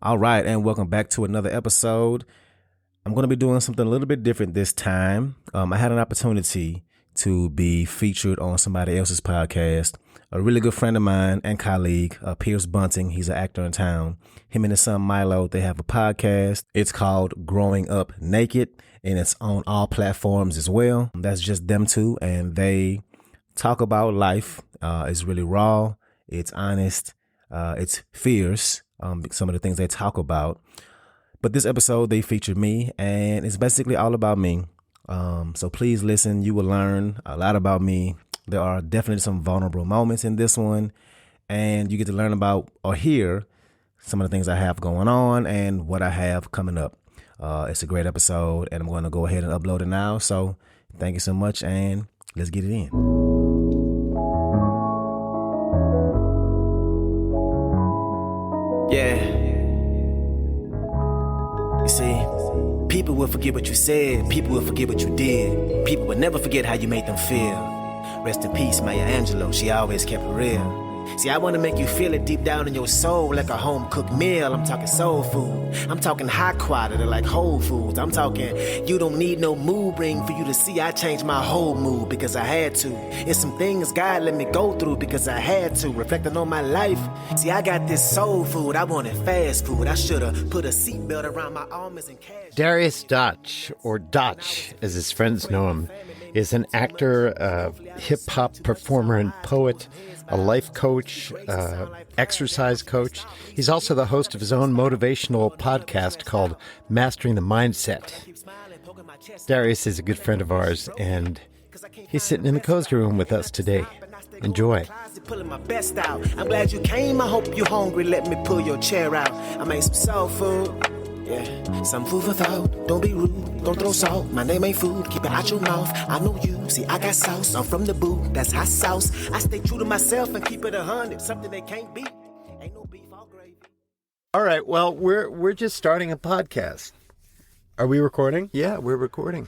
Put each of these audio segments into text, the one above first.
All right, and welcome back to another episode. I'm going to be doing something a little bit different this time. I had an opportunity to be featured on somebody else's podcast. A really good friend of mine and colleague, Pierce Bunting, he's an actor in town. Him and his son Milo, they have a podcast. It's called Growing Up Naked, and it's on all platforms as well. That's just them two, and they talk about life. It's really raw, it's honest, it's fierce. Some of the things they talk about. But this episode, they featured me, and it's basically all about me. So please listen. You will learn a lot about me. There are definitely some vulnerable moments in this one, and you get to learn about or hear some of the things I have going on and what I have coming up. It's a great episode, and I'm going to go ahead and upload it now. So thank you so much, and let's get it in. Yeah. You see, people will forget what you said. People will forget what you did. People will never forget how you made them feel. Rest in peace, Maya Angelou. She always kept it real. See, I want to make you feel it deep down in your soul like a home-cooked meal. I'm talking soul food. I'm talking high quality like Whole Foods. I'm talking you don't need no mood ring for you to see I changed my whole mood because I had to. It's some things God let me go through because I had to. Reflecting on my life. See, I got this soul food. I wanted fast food. I should have put a seatbelt around my arms and cash. Darius Dotch, or Dotch as his friends know him, is an actor, a hip-hop performer and poet, a life coach, exercise coach. He's also the host of his own motivational podcast called Mastering the Mindset. Darius is a good friend of ours, and he's sitting in the cozy room with us today. Enjoy. Pulling my best out. I'm glad you came. I hope you're hungry. Let me pull your chair out. I made some soul food. Yeah, some food for thought. Don't be rude, don't throw salt. My name ain't food, keep it out your mouth. I know you, see I got sauce. I'm from the boot, that's hot sauce. I stay true to myself and keep it 100. Something they can't beat. Ain't no beef, all gravy. All right, well, we're just starting a podcast. Are we recording? Yeah, we're recording.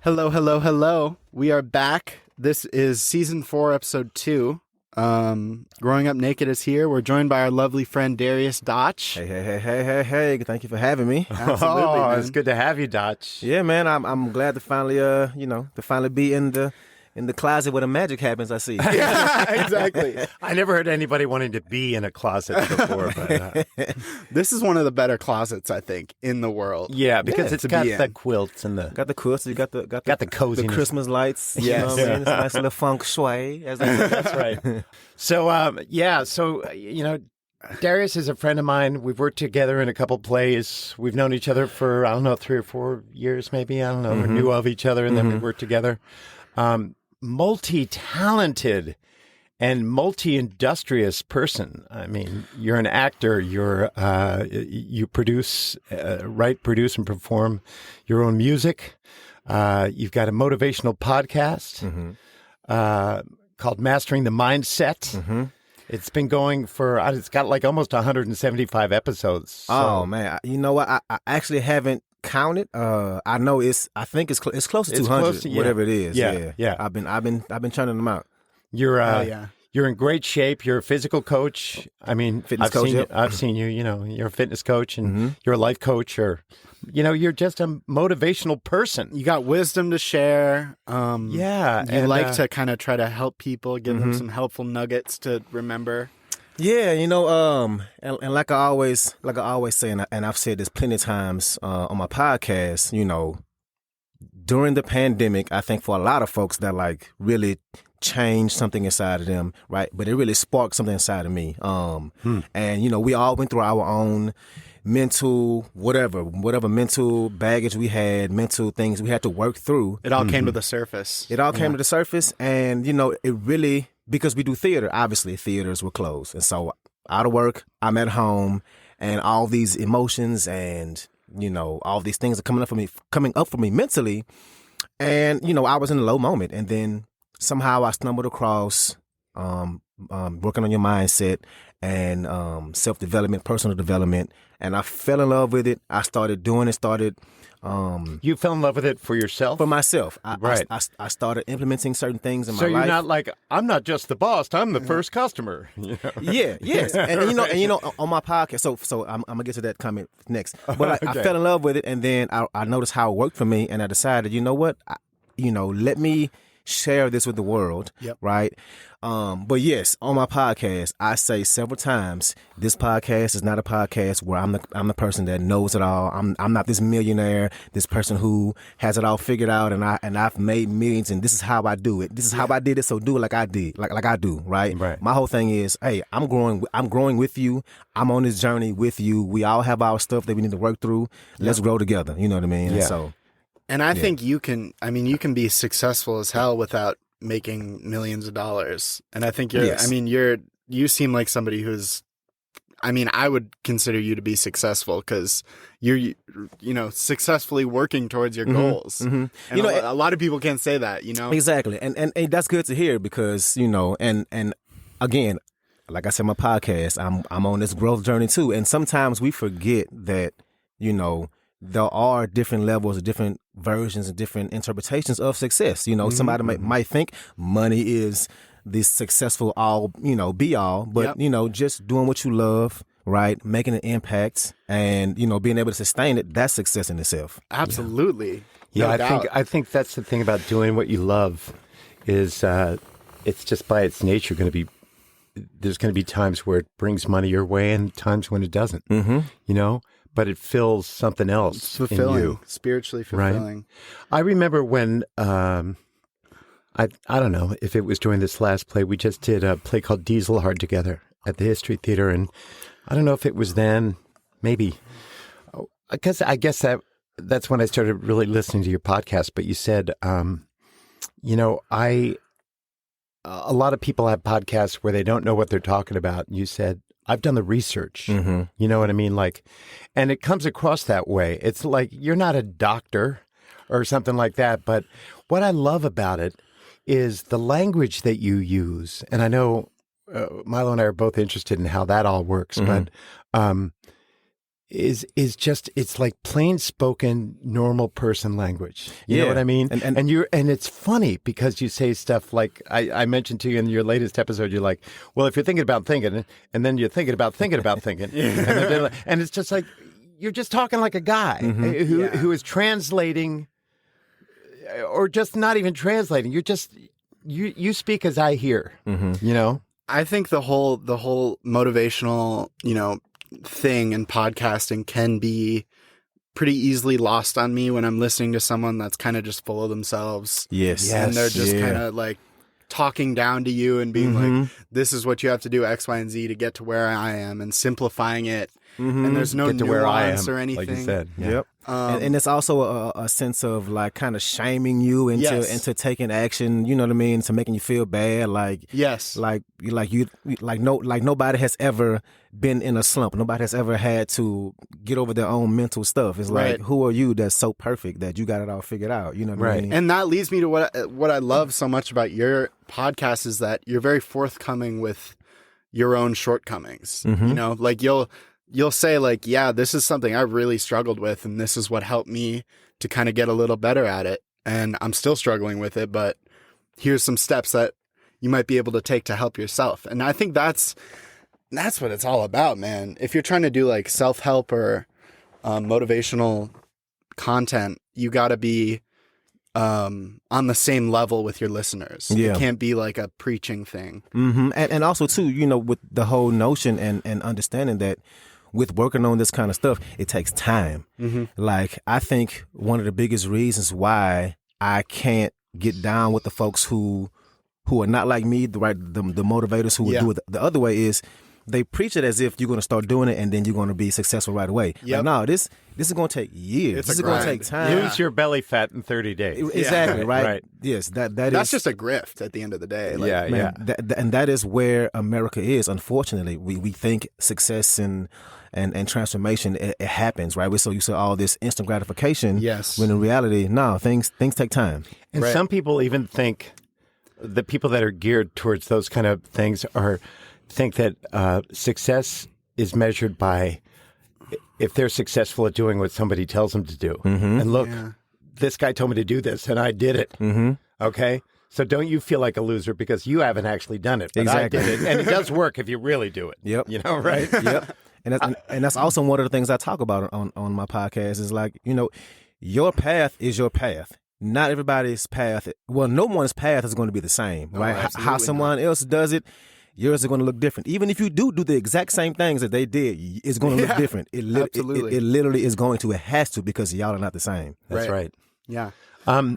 Hello, hello, hello. We are back. This is season 4, episode 2. Growing Up Naked is here. We're joined by our lovely friend Darius Dotch. Hey. Thank you for having me. Absolutely, man. It's good to have you, Dotch. Yeah, man, I'm glad to finally be in the closet where the magic happens, I see. Yeah, exactly. I never heard anybody wanting to be in a closet before, but This is one of the better closets, I think, in the world. yeah, because it's got the in. quilts and the Got the quilts, you got the coziness. the Christmas lights. Yes. You know what I mean? It's a nice little feng shui. As they say. That's right. So Darius is a friend of mine. We've worked together in a couple plays. We've known each other for, 3 or 4 years, maybe. I don't know. We knew of each other, and then we worked together. Multi-talented and multi-industrious person. I mean, you're an actor. You produce, write, produce, and perform your own music. You've got a motivational podcast called Mastering the Mindset. It's been going for, it's got like almost 175 episodes. So. Oh man, you know what? I actually haven't counted. I know I think it's close to 200, close to, whatever it is. Yeah. I've been churning them out. You're in great shape. You're a physical coach. I mean, Fitness coach, I've seen you. You're a fitness coach and you're a life coach, or you're just a motivational person. You got wisdom to share. Yeah, You like to kind of try to help people, give them some helpful nuggets to remember. Yeah, and like I always say, and I've said this plenty of times on my podcast, during the pandemic, I think for a lot of folks that like really changed something inside of them, right? But it really sparked something inside of me. And we all went through our own mental, whatever mental baggage we had, mental things we had to work through. It all came to the surface. It all came to the surface, and it really because we do theater, obviously theaters were closed. And so out of work, I'm at home, and all these emotions and, all these things are coming up for me mentally. And, I was in a low moment. And then somehow I stumbled across working on your mindset and self-development, personal development. And I fell in love with it. I started doing it, You fell in love with it for yourself? for myself. Right. I started implementing certain things in my So life. you're not like, I'm not just the boss, I'm the first customer. Yeah, yes, and on my podcast. So I'm gonna get to that comment next. But I fell in love with it, and then I noticed how it worked for me, and I decided, you know what, let me share this with the world. Yep. Right. But yes, on my podcast, I say several times, this podcast is not a podcast where I'm the person that knows it all. I'm not this millionaire, this person who has it all figured out, and I've made millions, and this is how I do it. This is how I did it, so do it like I did, like I do, right? Right. My whole thing is, hey, I'm growing with you. I'm on this journey with you. We all have our stuff that we need to work through. Let's grow together. You know what I mean? Yeah. And so. And I think you can be successful as hell without making millions of dollars. And I think you seem like somebody who's, I would consider you to be successful because you're, successfully working towards your goals. Mm-hmm. And a lot of people can't say that, Exactly. And that's good to hear because, and again, like I said, my podcast, I'm on this growth journey too. And sometimes we forget that, there are different levels, different versions, and different interpretations of success. Somebody might think money is this successful be all, but just doing what you love, right, making an impact, and being able to sustain it, that's success in itself. Absolutely. Yeah, No doubt. I think that's the thing about doing what you love is it's just by its nature there's going to be times where it brings money your way and times when it doesn't. Mm-hmm. But it fills something else It's fulfilling, in you. spiritually fulfilling. Right? I remember when I don't know if it was during this last play, we just did a play called Diesel Hard together at the History Theater, and I don't know if it was then, maybe, because I guess that's when I started really listening to your podcast. But you said, a lot of people have podcasts where they don't know what they're talking about. You said, I've done the research. Mm-hmm. You know what I mean? And it comes across that way. It's like you're not a doctor or something like that. But what I love about it is the language that you use. And I know Milo and I are both interested in how that all works. Mm-hmm. But is just, it's like plain spoken, normal person language. You know what I mean? And it's funny because you say stuff like, I mentioned to you in your latest episode, you're like, well, if you're thinking about thinking, and then you're thinking about thinking, and it's just like, you're just talking like a guy who is translating, or just not even translating. You're just, you speak as I hear, I think the whole motivational, thing in podcasting can be pretty easily lost on me when I'm listening to someone that's kind of just full of themselves. Yes. And they're just kind of like talking down to you and being like, this is what you have to do, X, Y, and Z to get to where I am, and simplifying it. And there's no Get to where I nuance am, or anything. like you said. Yeah. Yep. And it's also a sense of like kind of shaming you into taking action. You know what I mean? To making you feel bad. Like Yes. like nobody has ever been in a slump. Nobody has ever had to get over their own mental stuff. It's like, Right. who are you that's so perfect that you got it all figured out? You know what I mean? And that leads me to what I love so much about your podcast is that you're very forthcoming with your own shortcomings. Like you'll say like, yeah, this is something I've really struggled with, and this is what helped me to kind of get a little better at it. And I'm still struggling with it, but here's some steps that you might be able to take to help yourself. And I think that's what it's all about, man. If you're trying to do like self-help or motivational content, you got to be on the same level with your listeners. Yeah. It can't be like a preaching thing. Mm-hmm. And also too, with the whole notion and understanding that with working on this kind of stuff, it takes time. Mm-hmm. Like, I think one of the biggest reasons why I can't get down with the folks who are not like me, the motivators who would do it the other way is they preach it as if you're going to start doing it and then you're going to be successful right away. Yep. Like, no, this is going to take years. This is going to take time. Lose your belly fat in 30 days. Exactly, right? Right. Yes, That's is just a grift at the end of the day. Like, Yeah, man, and that is where America is. Unfortunately, we think success and transformation it happens, right? We're so used to all this instant gratification. Yes. When in reality, no, things take time. And Right. some people even think the people that are geared towards those kind of things think that success is measured by if they're successful at doing what somebody tells them to do. Mm-hmm. And look, this guy told me to do this, and I did it. Mm-hmm. Okay? So don't you feel like a loser because you haven't actually done it, but Exactly. I did it. And it does work if you really do it. Yep. You know, right? Yep. And that's also one of the things I talk about on my podcast is like, your path is your path. Not everybody's path. Well, no one's path is going to be the same, right? How absolutely someone else does it, yours is going to look different. Even if you do the exact same things that they did, it's going to look different. Absolutely. It literally is going to. It has to, because y'all are not the same. That's right. Yeah. I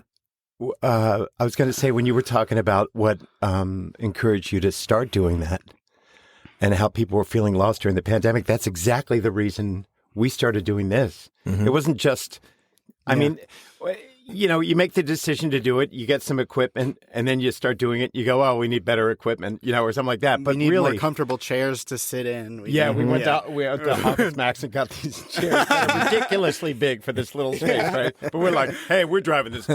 was going to say, when you were talking about what encouraged you to start doing that and how people were feeling lost during the pandemic, that's exactly the reason we started doing this. Mm-hmm. It wasn't just, I mean, you make the decision to do it, you get some equipment, and then you start doing it. You go, oh, we need better equipment, or something like that. But we need really, more comfortable chairs to sit in. we went to Office Max and got these chairs that are ridiculously big for this little space, right? But we're like, hey, we're driving this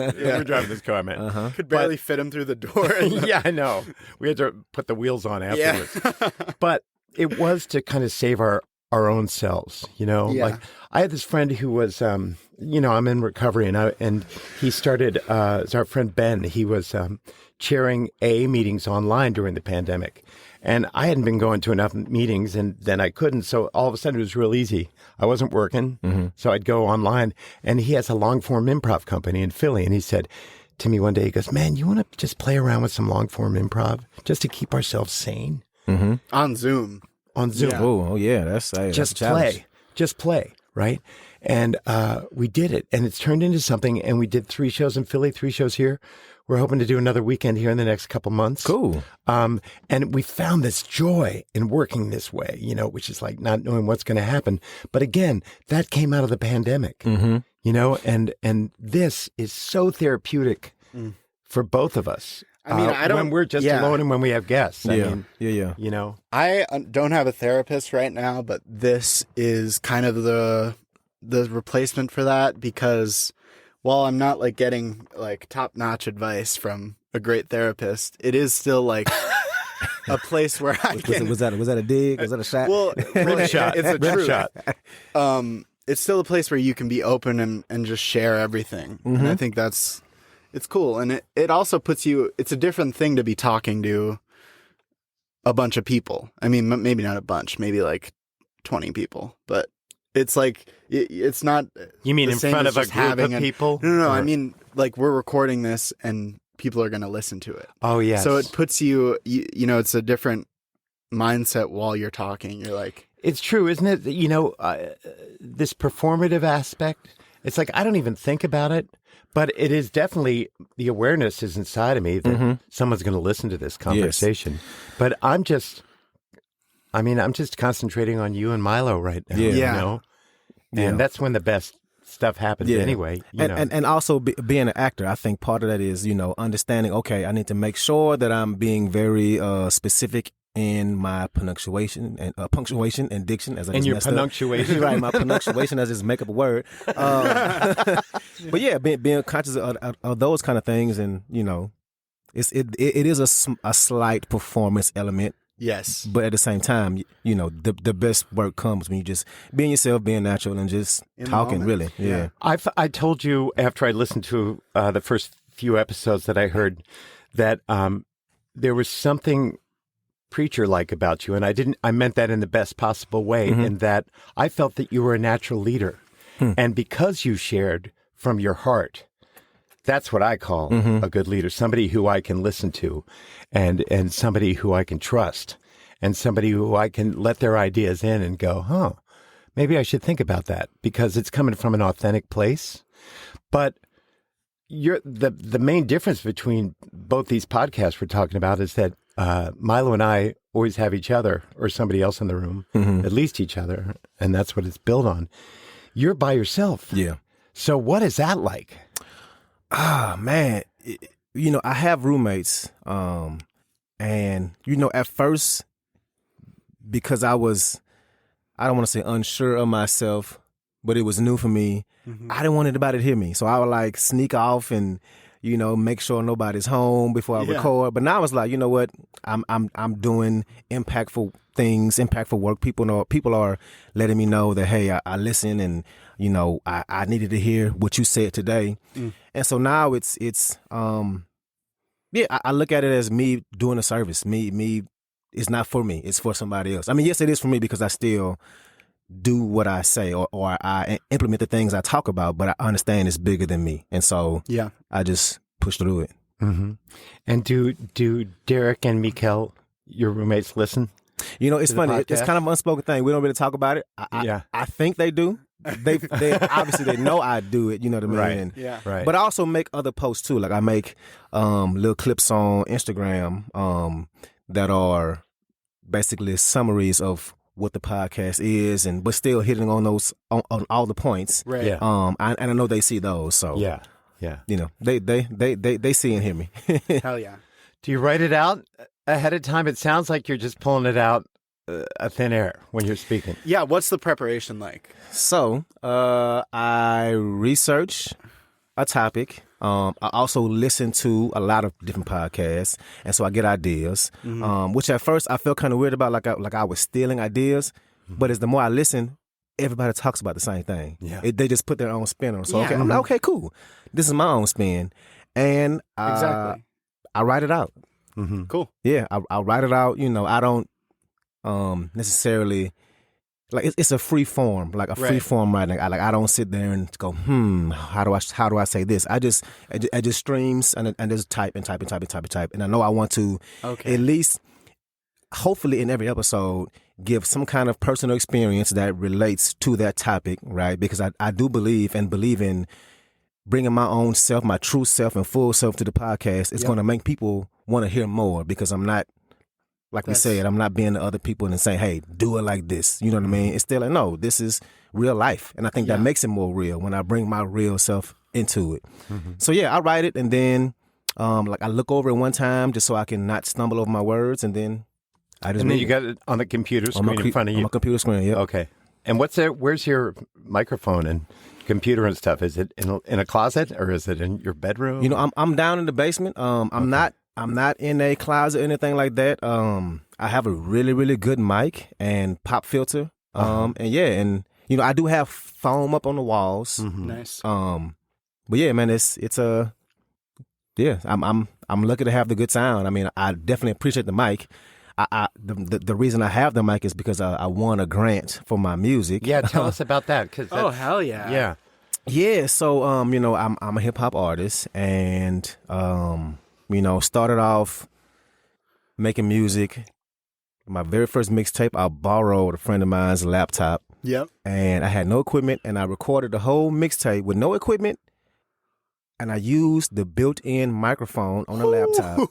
car, man. Could barely fit him through the door. Yeah, I know. We had to put the wheels on afterwards. But it was to kind of save our own selves, Yeah. Like I had this friend who was, I'm in recovery, and he started, it's our friend Ben. He was chairing AA meetings online during the pandemic. And I hadn't been going to enough meetings, and then I couldn't. So all of a sudden it was real easy. I wasn't working, so I'd go online. And he has a long-form improv company in Philly. And he said to me one day, he goes, man, you want to just play around with some long-form improv just to keep ourselves sane? Mm-hmm. On Zoom. On Zoom. Yeah. Oh yeah, that's Just a challenge. play, right? And we did it, and it's turned into something. And we did 3 shows in Philly, 3 shows here. We're hoping to do another weekend here in the next couple months. Cool. And we found this joy in working this way, which is like not knowing what's going to happen. But again, that came out of the pandemic, and this is so therapeutic for both of us. I mean, I don't. when we're just alone and when we have guests. I mean, yeah. I don't have a therapist right now, but this is kind of the replacement for that, because while I'm not like getting like top-notch advice from a great therapist, it is still like a place where I can. Was that a dig? Was that a shot? Well, Rim shot. It's a Rim truth. shot. It's still a place where you can be open and just share everything. And I think it's cool. And it also puts you, it's a different thing to be talking to a bunch of people. I mean, maybe not a bunch, maybe like 20 people, but it's like, it's not. You mean the in same front as of a just group having of people? No. Or- I mean, like we're recording this and people are going to listen to it. Oh, yes. So it puts you, it's a different mindset while you're talking. You're like, It's true, isn't it? This performative aspect, it's like I don't even think about it, but it is definitely, the awareness is inside of me that someone's going to listen to this conversation. But I'm just concentrating on you and Milo right now, Yeah. And that's when the best stuff happens anyway. And also being an actor, I think part of that is, understanding, okay, I need to make sure that I'm being very specific in my punctuation and diction, as I and just your messed up. punctuation. Right, my punctuation, as just make up a word. But yeah, being conscious of those kind of things, and it is a slight performance element. yes. But at the same time, the best work comes when you just being yourself, being natural, and just In the talking. moment. Really, yeah. I told you after I listened to the first few episodes that I heard that there was something preacher-like about you, and I meant that in the best possible way, in that I felt that you were a natural leader, and because you shared from your heart, that's what I call a good leader, somebody who I can listen to, and somebody who I can trust, and somebody who I can let their ideas in and go, maybe I should think about that, because it's coming from an authentic place. But the main difference between both these podcasts we're talking about is that Milo and I always have each other or somebody else in the room, at least each other, and that's what it's built on. You're by yourself. Yeah. So what is that like? Ah, man. I have roommates, and, at first, because I don't want to say unsure of myself, but it was new for me. I didn't want anybody to hear me. So I would like sneak off and, make sure nobody's home before I record. But now I was like, you know what? I'm doing impactful things, impactful work. People are letting me know that, hey, I listen and, I needed to hear what you said today. And so now it's I look at it as me doing a service. Me, it's not for me. It's for somebody else. I mean, yes, it is for me because I still do what I say or I implement the things I talk about, but I understand it's bigger than me. And so I just push through it. Mm-hmm. And do Derek and Mikkel, your roommates, listen? It's funny. It's kind of an unspoken thing. We don't really talk about it. I think they do. They obviously they know I do it. You know what I mean? Right. Right. But I also make other posts too. Like I make little clips on Instagram that are basically summaries of what the podcast is, but still hitting on those on all the points. Right. Yeah. And I know they see those. So yeah. They see and hear me. Hell yeah. Do you write it out ahead of time? It sounds like you're just pulling it out a thin air when you're speaking. Yeah. What's the preparation like? So I research a topic. I also listen to a lot of different podcasts, and so I get ideas. Which at first I felt kind of weird about, like I was stealing ideas. But as the more I listen, everybody talks about the same thing. Yeah. They just put their own spin on it. So okay, I'm like, okay, cool. This is my own spin, and Exactly. I write it out. Mm-hmm. Cool. Yeah, I write it out. I don't necessarily. Like it's a free form, like a free form writing. I don't sit there and go, how do I say this? I just streams and just type, and I know I want to at least, hopefully in every episode, give some kind of personal experience that relates to that topic, right? Because I do believe in bringing my own self, my true self and full self to the podcast. It's going to make people want to hear more because I'm not. Like we said, I'm not being the other people and saying, hey, do it like this. You know what I mean? It's still like, no, this is real life. And I think that makes it more real when I bring my real self into it. So, I write it and then I look over it one time just so I can not stumble over my words. And then I just And then you got it on the computer screen in front of you? On my computer screen, yeah. Okay. And where's your microphone and computer and stuff? Is it in a closet or is it in your bedroom? I'm down in the basement. I'm not in a closet or anything like that. I have a really, really good mic and pop filter. And I do have foam up on the walls. Nice. But yeah, man, I'm lucky to have the good sound. I mean, I definitely appreciate the mic. The reason I have the mic is because I won a grant for my music. Yeah, tell us about that. Hell yeah. Yeah. Yeah, so I'm a hip hop artist and started off making music. My very first mixtape, I borrowed a friend of mine's laptop. Yep. And I had no equipment, and I recorded the whole mixtape with no equipment, and I used the built-in microphone on the laptop.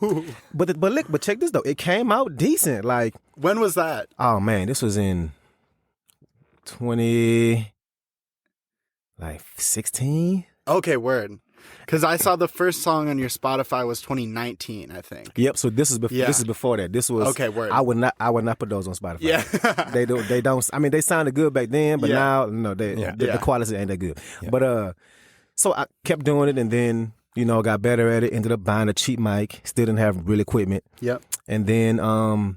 But check this though, it came out decent. Like, when was that? Oh man, this was in 16. Okay, word. Because I saw the first song on your Spotify was 2019, I think. Yep. So this is before that. This was okay. Word. I would not put those on Spotify. Yeah. They don't. I mean, they sounded good back then, but now no, the quality ain't that good. Yeah. But so I kept doing it, and then got better at it. Ended up buying a cheap mic. Still didn't have real equipment. Yep. And then I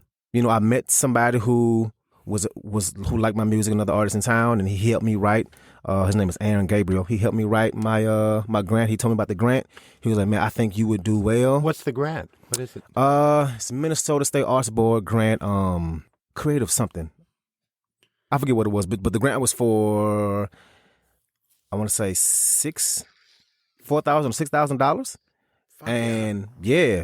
met somebody who who liked my music, another artist in town, and he helped me write. His name is Aaron Gabriel. He helped me write my grant. He told me about the grant. He was like, man, I think you would do well. What's the grant? What is it? It's Minnesota State Arts Board grant, creative something. I forget what it was, but the grant was for, I want to say $4,000 or $6,000. And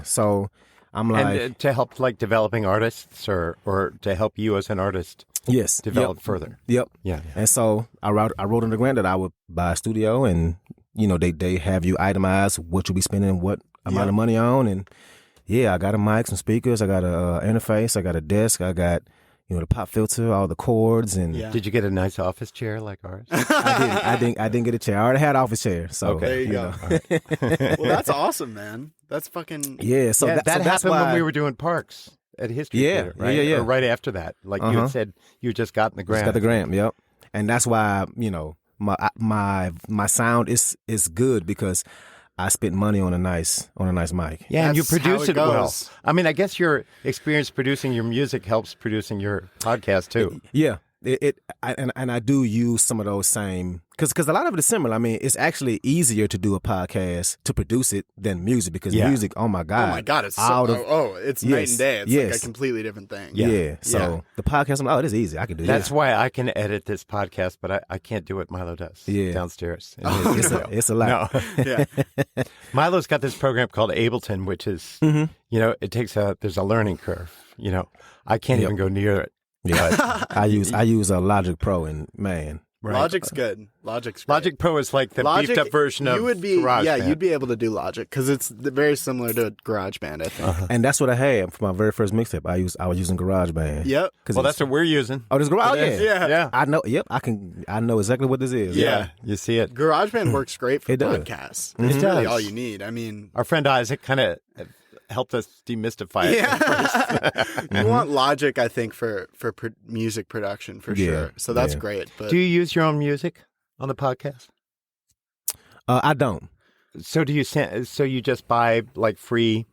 so I'm like, and to help like developing artists or to help you as an artist. Yes. Develop further. Yep. Yeah. And so I wrote in the grant that I would buy a studio, and they have you itemize what you'll be spending what amount of money on, and Yeah, I got a mic, some speakers, I got a interface, I got a desk, I got the pop filter, all the cords, and Yeah. Did you get a nice office chair like ours? I didn't get a chair. I already had an office chair, so Okay. There you go. Right. Well, that's awesome, man. That's fucking. yeah. So Yeah, that, that so that's happened why when we were doing Parks at History Yeah, Theater, right? yeah. Or right after that. Like you Uh-huh. had said, you just got in the just grant. got the grant. Yep, and that's why my sound is good because I spent money on a nice mic. Yeah, and you That's how produce it it well. goes. I mean, I guess your experience producing your music helps producing your podcast too. Yeah, I do use some of those same because a lot of it is similar. I mean, it's actually easier to do a podcast to produce it than music because Yeah. music. Oh my god! Oh my god! It's out so, of it's night Yes, and day. It's like yes. a completely different thing. yeah. So Yeah. the podcast, I'm like, oh, this is easy. I can do That's this. why I can edit this podcast, but I can't do what Milo does Yeah. downstairs. in Oh, his It's studio. it's a lot. No. Yeah. Milo's got this program called Ableton, which is, it takes there's a learning curve. I can't Yep. even go near it. Yeah, I use a Logic Pro, and man, Right. Logic's good. Logic's great. Logic Pro is like the beefed up version of you would be GarageBand. you'd be able to do Logic because it's very similar to GarageBand, I think. and that's what I had for my very first mixtape. I was using GarageBand. Yep. Well, that's what we're using. oh, this garage. Oh, yeah. Yeah. Yeah. I know. Yep, I know exactly what this is. Yeah. You see it. GarageBand works great for It does. podcasts. It It's really does. all you need. I mean, Our friend Isaac kind of helped us demystify it. yeah. You want Logic, I think, for music production for Yeah. sure. So that's Yeah. great. But Do you use your own music on the podcast? I don't. So do you so you just buy like free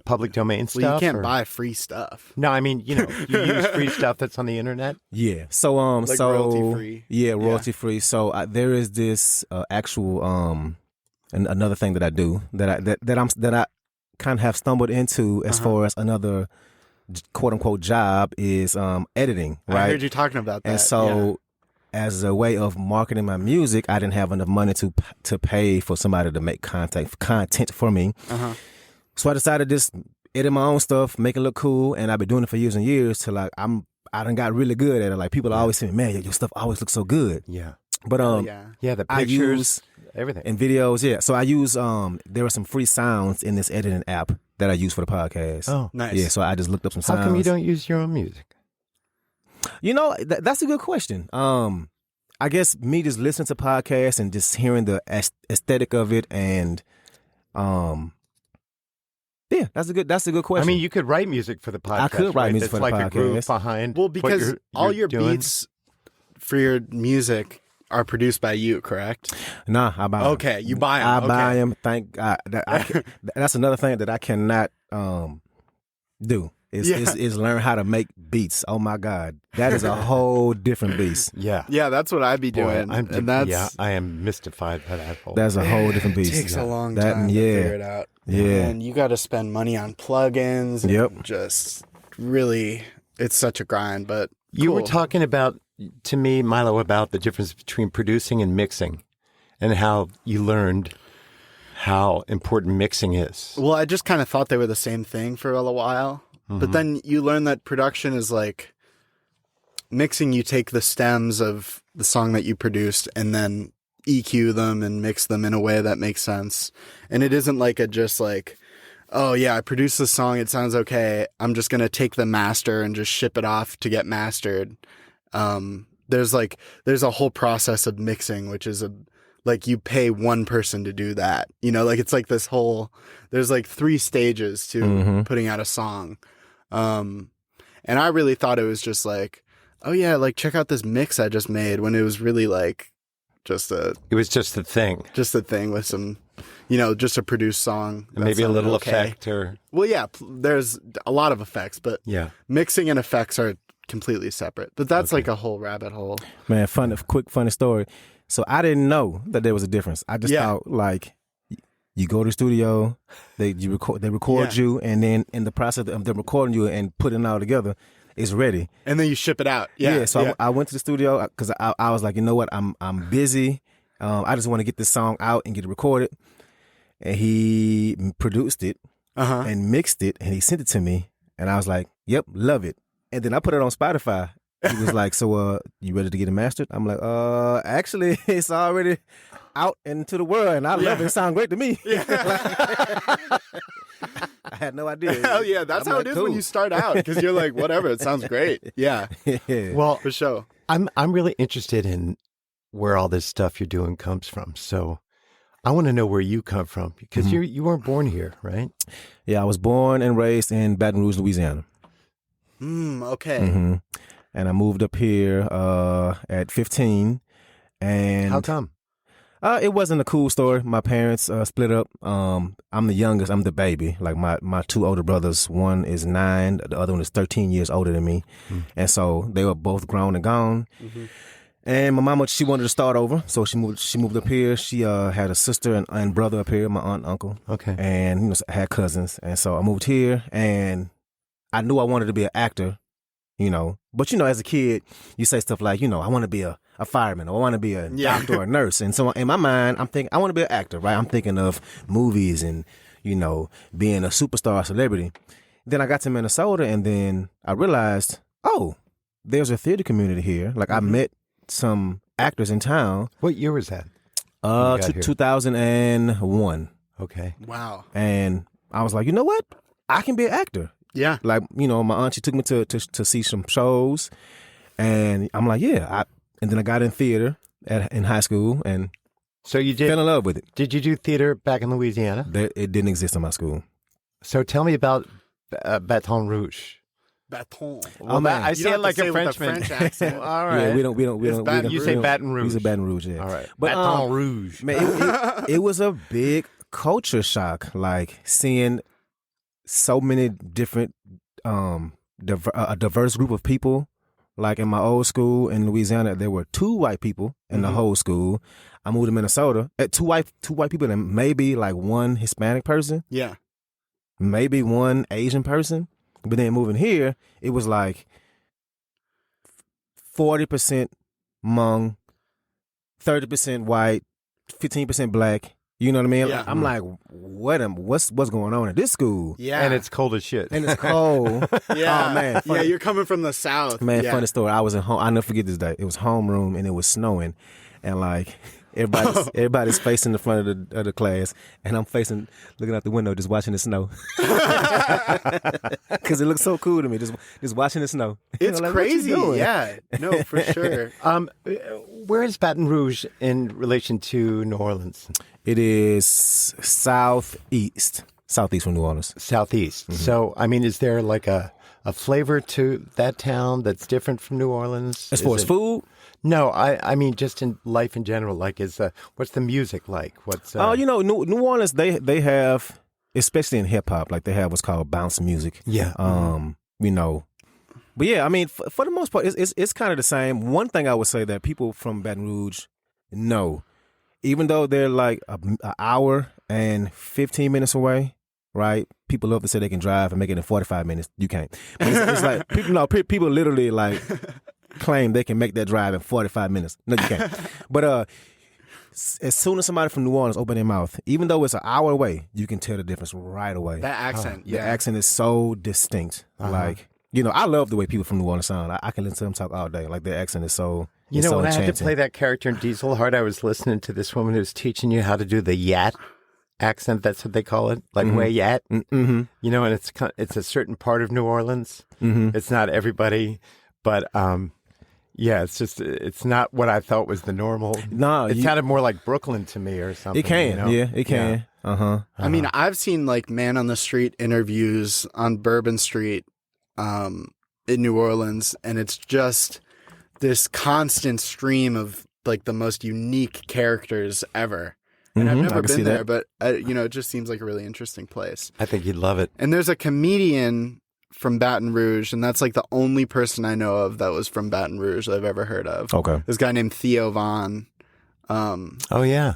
public domain stuff? well, you can't or- buy free stuff. No, I mean, you use free stuff that's on the internet. Yeah. So Like so royalty-free? Yeah, royalty free. So there is this actual another thing that I do that I kind of have stumbled into as far as another quote unquote job is editing. Right. I heard you talking about that. And so, as a way of marketing my music, I didn't have enough money to pay for somebody to make content for me. Uh-huh. So I decided to just edit my own stuff, make it look cool, and I've been doing it for years and years. Till I done got really good at it. Like people always say, "Man, your stuff always looks so good." Yeah. But yeah. Yeah, the I pictures, use everything. and videos. Yeah, so I use there were some free sounds in this editing app that I use for the podcast. Oh, Nice. Yeah, so I just looked up some how sounds. come you don't use your own music? That's a good question. I guess me just listening to podcasts and just hearing the aesthetic of it, and yeah, that's a good question. I mean, you could write music for the podcast. I could write right? music That's for the like a groove podcast. behind. Well, what because you're all your doing. beats for your music are produced by you, correct? nah, I buy 'em. Okay, you buy 'em. I Okay. buy them. Thank God. That's another thing that I cannot do. Is learn how to make beats. Oh my God, that is a whole different beast. Yeah. Yeah, that's what I'd be Boy, doing. and that's yeah, I am mystified by that whole. That's a whole different beast. takes a long That- time to yeah. figure it out. Yeah. And you got to spend money on plugins. and Yep. Just really, it's such a grind. But You were cool. talking about, to me, Milo, about the difference between producing and mixing and how you learned how important mixing is. Well, I just kind of thought they were the same thing for a while. But then you learn that production is like mixing. You take the stems of the song that you produced and then EQ them and mix them in a way that makes sense. And it isn't like oh yeah, I produced this song. It sounds okay. I'm just going to take the master and just ship it off to get mastered. There's a whole process of mixing, which is like you pay one person to do that. It's like this whole, there's like 3 stages to putting out a song. And I really thought it was just like, oh yeah, like check out this mix I just made, when it was really like It was just a thing. just a thing with some, just a produced song. that Maybe a sounded little okay. effect or, Well, yeah, there's a lot of effects, but yeah. mixing and effects are completely separate. But that's like a whole rabbit hole. Man, quick funny story. So I didn't know that there was a difference. I just Yeah. thought like you go to the studio, they record Yeah. you, and then in the process of them recording you and putting it all together, it's ready. And then you ship it out. Yeah. So I went to the studio because I was like, you know what, I'm busy. I just want to get this song out and get it recorded. And he produced it Uh-huh. and mixed it, and he sent it to me, and I was like, yep, love it. And then I put it on Spotify. He was like, so you ready to get it mastered? I'm like, actually, it's already out into the world, and I love it. It sounds great to me. had no idea. Hell yeah, that's I'm how like, it is cool. when you start out, because you're like, whatever, it sounds great. Yeah, Well, for sure. I'm really interested in where all this stuff you're doing comes from. So I want to know where you come from, because you weren't born here, right? Yeah, I was born and raised in Baton Rouge, Louisiana. Okay. Mm-hmm. And I moved up here at 15. And How come? It wasn't a cool story. My parents split up. I'm the youngest. I'm the baby. Like my two older brothers, one is 9, the other one is 13 years older than me. And so they were both grown and gone. And my mama, she wanted to start over, so she moved up here. She had a sister and brother up here, my aunt and uncle. Okay. And had cousins. And so I moved here, and I knew I wanted to be an actor, But, as a kid, you say stuff like, I want to be a fireman, or I want to be a doctor or a nurse. And so in my mind, I'm thinking, I want to be an actor, right? I'm thinking of movies and, being a superstar celebrity. Then I got to Minnesota, and then I realized, oh, there's a theater community here. Like, I met some actors in town. What year was that? 2001. Okay. Wow. And I was like, you know what? I can be an actor. Yeah. Like, my aunt, she took me to see some shows, and I'm like, yeah. And then I got in theater in high school and So you fell in love with it. Did you do theater back in Louisiana? It didn't exist in my school. So tell me about Baton Rouge. Baton. Oh, man. I You say don't it have like to say a it with a Frenchman. French accent. All right. Yeah, we don't. Baton You Rouge. say Baton Rouge. We say Baton Rouge, yeah. All right. But, Baton Rouge. Man, it was a big culture shock, like seeing so many different, a diverse group of people. Like in my old school in Louisiana, there were 2 white people in the whole school. I moved to Minnesota, two white people, and maybe like 1 Hispanic person, Yeah. maybe 1 Asian person. But then moving here, it was like 40% Hmong, 30% white, 15% black. You know what I mean? Yeah. I'm like, what's going on at this school? Yeah. And it's cold as shit. And it's cold. yeah. Oh, man. Yeah, Funny. you're coming from the South. Man, yeah. funny story. I was in home. I'll never forget this day. It was homeroom, and it was snowing, and like everybody's facing the front of the class, and I'm looking out the window, just watching the snow, because it looks so cool to me. Just watching the snow. It's like, what you crazy. doing? Yeah. No, for sure. Where is Baton Rouge in relation to New Orleans? It is southeast from New Orleans. Southeast. Mm-hmm. So, I mean, is there like a flavor to that town that's different from New Orleans? As far as food. No, I mean just in life in general. Like, what's the music like? What's New Orleans, they have, especially in hip hop, like they have what's called bounce music. Yeah. But yeah, I mean, for the most part, it's kind of the same. One thing I would say that people from Baton Rouge know, even though they're like an hour and 15 minutes away, right? People love to say they can drive and make it in 45 minutes. You can't. But it's like people literally like claim they can make that drive in 45 minutes. No, you can't. But as soon as somebody from New Orleans open their mouth, even though it's an hour away, you can tell the difference right away. That accent. The accent is so distinct. Like, I love the way people from New Orleans sound. I can listen to them talk all day. Like, their accent is so You know, so when I had to enchanting. play that character in Diesel Heart, I was listening to this woman who was teaching you how to do the yat accent. That's what they call it, like way yat. Mm-hmm. You know, and it's a certain part of New Orleans. Mm-hmm. It's not everybody, but yeah, it's not what I thought was the normal. No, it sounded more like Brooklyn to me or something. It can, you know? yeah, it can. I mean, I've seen like man on the street interviews on Bourbon Street in New Orleans, and it's just this constant stream of like the most unique characters ever. And I've never been there, but it just seems like a really interesting place. I think you'd love it. And there's a comedian from Baton Rouge, and that's like the only person I know of that was from Baton Rouge that I've ever heard of. Okay. This guy named Theo Vaughn. Oh yeah,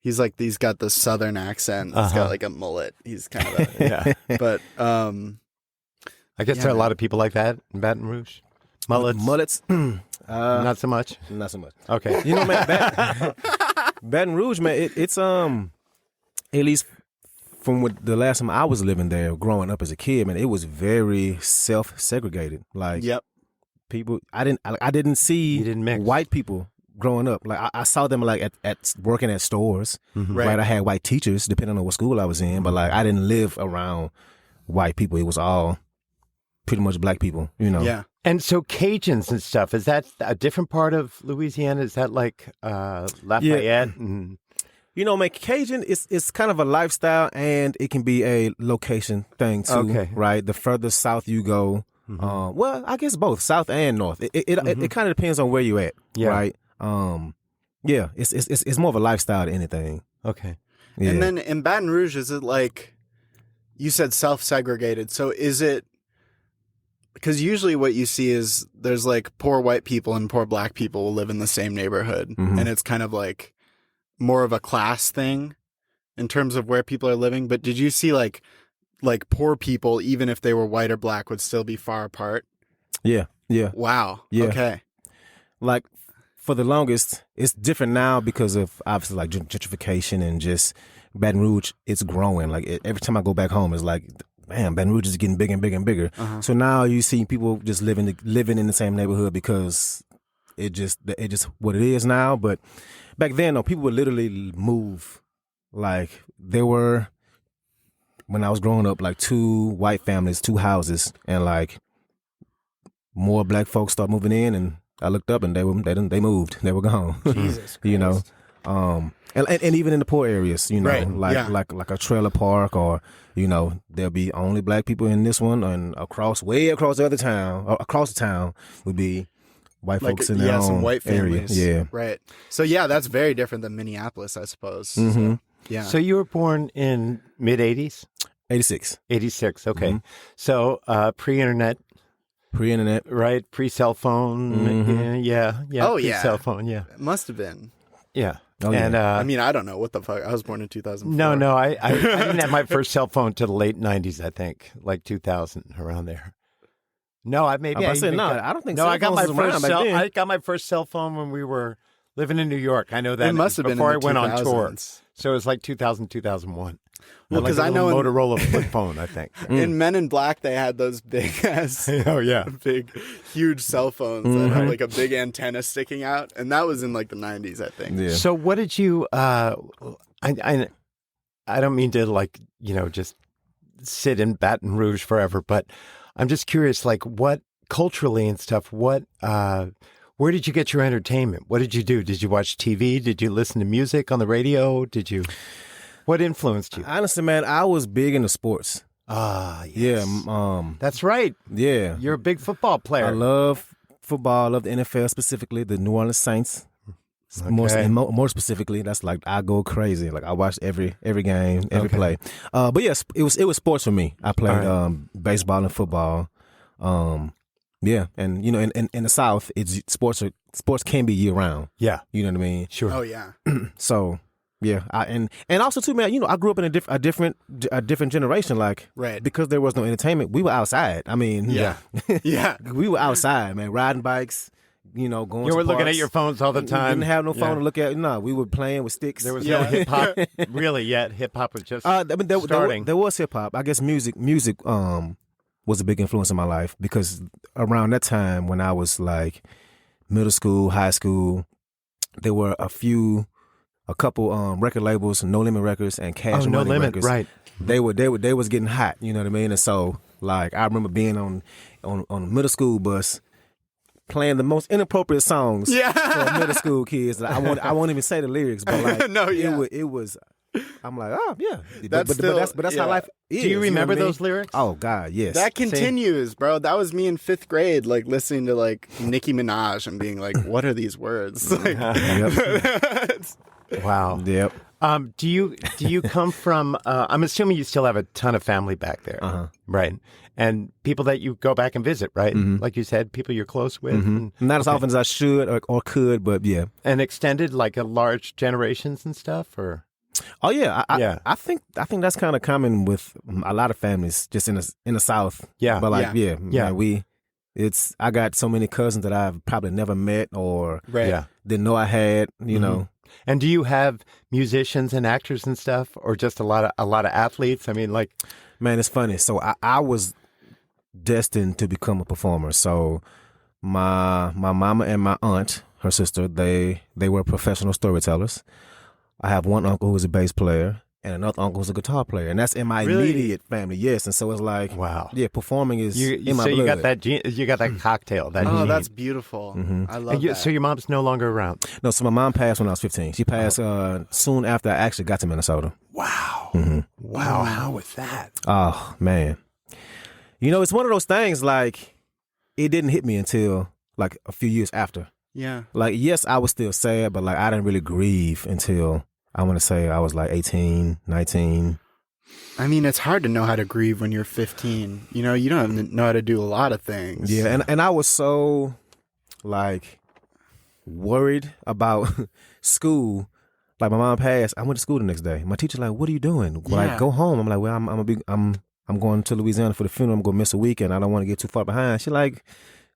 He's got the southern accent. He's got like a mullet. He's kind of yeah. but I guess there are a lot of people like that in Baton Rouge. Mullets. Not so much. Not so much. Okay. Man, Baton Rouge, man, it's at least from the last time I was living there, growing up as a kid, man, it was very self-segregated. Like, yep. people, I didn't see You didn't mix. white people growing up. Like, I saw them like at working at stores. Mm-hmm. Right. I had white teachers, depending on what school I was in, but like I didn't live around white people. It was all pretty much black people, you know. Yeah. And so Cajuns and stuff, is that a different part of Louisiana? Is that like Lafayette? And... You know, man, Cajun it's kind of a lifestyle, and it can be a location thing too. Okay. Right. The further south you go, well, I guess both south and north. It kind of depends on where you at. Yeah. Right. Yeah. It's more of a lifestyle than anything. Okay. Yeah. And then in Baton Rouge, is it like you said self-segregated? So is it because usually what you see is there's like poor white people and poor black people will live in the same neighborhood, and it's kind of like more of a class thing in terms of where people are living. But did you see like poor people, even if they were white or black, would still be far apart? Yeah. Wow. Yeah. Okay. Like for the longest, it's different now because of obviously like gentrification and just Baton Rouge. It's growing. Like every time I go back home, it's like, man, Baton Rouge is getting bigger and bigger and bigger. So now you see people just living in the same neighborhood because it just what it is now. But back then, though, people would literally move. Like there were, when I was growing up, like 2 white families, 2 houses, and like more black folks start moving in, and I looked up and they moved. They were gone. Jesus Christ. You know. And even in the poor areas, you know, Right. like a trailer park, or you know, there'll be only black people in this one, and way across the other town, or across the town would be white Like, folks in their own some white area. families. Yeah. Right. So yeah, that's very different than Minneapolis, I suppose. Mm-hmm. So, yeah. So you were born in mid-'80s? 86. 86, okay. Mm-hmm. So pre-internet, Pre-internet. right? Pre-cell phone. Mhm. Yeah. Oh, yeah. Pre-cell phone, yeah. It must have been. Yeah. Oh, yeah. And I mean, I don't know what the fuck. I was born in 2004. no, I didn't have my first cell phone till the late 90s, I think, like 2000, around there. No, I maybe I said no. I don't think. No, cell I got phones my was around first back then. I got my first cell phone when we were living in New York. I know that It must have been before in I the went on tour. 2000s. So it was like 2000, 2001. Well, Like 'cause a I little know in- Motorola flip phone, I think. In Men in Black, they had those big ass, Oh yeah. big, huge cell phones that had like a big antenna sticking out, and that was in like the 90s, I think. Yeah. So what did you? I don't mean to like just sit in Baton Rouge forever, but I'm just curious, like what culturally and stuff. What where did you get your entertainment? What did you do? Did you watch TV? Did you listen to music on the radio? Did you? What influenced you? Honestly, man, I was big into sports. Ah, yes. Yeah. That's right. Yeah. You're a big football player. I love football. I love the NFL, specifically the New Orleans Saints. Okay. More specifically, that's like I go crazy. Like I watched every game, every play. But yes, it was sports for me. I played baseball and football. Yeah, and you know, in the South, it's sports can be year round. Yeah. You know what I mean? Sure. Oh yeah. So yeah, and also too, man. You know, I grew up in a different generation. Like, Right. because there was no entertainment, we were outside. I mean, Yeah. Yeah. we were outside, man, riding bikes. You know, going. You to were looking at parks. your phones all the time. We didn't have no phone Yeah. to look at. No, we were playing with sticks. There was no hip hop really yet. Hip hop was just I mean, starting. there was hip hop. I guess music was a big influence in my life, because around that time when I was like middle school, high school, there were a couple record labels, No Limit Records and Cash No Money Limit, Records. right? They was getting hot. You know what I mean? And so like I remember being on a middle school bus, playing the most inappropriate songs for middle school kids. I won't even say the lyrics, but like No, yeah. it was. I'm like, oh yeah, That's but that's yeah. how life is. Do you remember know what I mean? those lyrics? Oh God, yes. That continues, bro. That was me in 5th grade, like listening to like Nicki Minaj and being like, "What are these words?" Like, Wow. Yep. Do you come from? I'm assuming you still have a ton of family back there, right? And people that you go back and visit, right? Like you said, people you're close with, and, Not as often as I should or could, but yeah. and extended, like a large generations and stuff, or Oh yeah, Yeah. I think that's kind of common with a lot of families, just in the South. Yeah. but like Yeah. man, I got so many cousins that I've probably never met or right. yeah. didn't know I had. You know, And do you have musicians and actors and stuff, or just a lot of athletes? I mean, like, man, it's funny. So I was destined to become a performer. So my mama and my aunt, her sister, they were professional storytellers. I have one uncle who's a bass player, and another uncle was a guitar player, and that's in my Really? immediate family. Yes, and so it's like, Wow. yeah, performing is in my so blood. you got that you got that cocktail. That Oh, gene. that's beautiful. I love that. So your mom's no longer around. No, so my mom passed when I was 15. She passed soon after I actually got to Minnesota. Wow. Wow. How was that? Oh man, it's one of those things. Like, it didn't hit me until like a few years after. yeah. Like, yes, I was still sad, but like I didn't really grieve until I want to say I was like 18, 19. I mean, it's hard to know how to grieve when you're 15. You don't know how to do a lot of things. Yeah, and I was so like worried about school. Like, my mom passed. I went to school the next day. My teacher like, "What are you doing?" Like, Yeah. go home. I'm like, "Well, I'm going to Louisiana for the funeral. I'm gonna miss a weekend. I don't want to get too far behind." She like,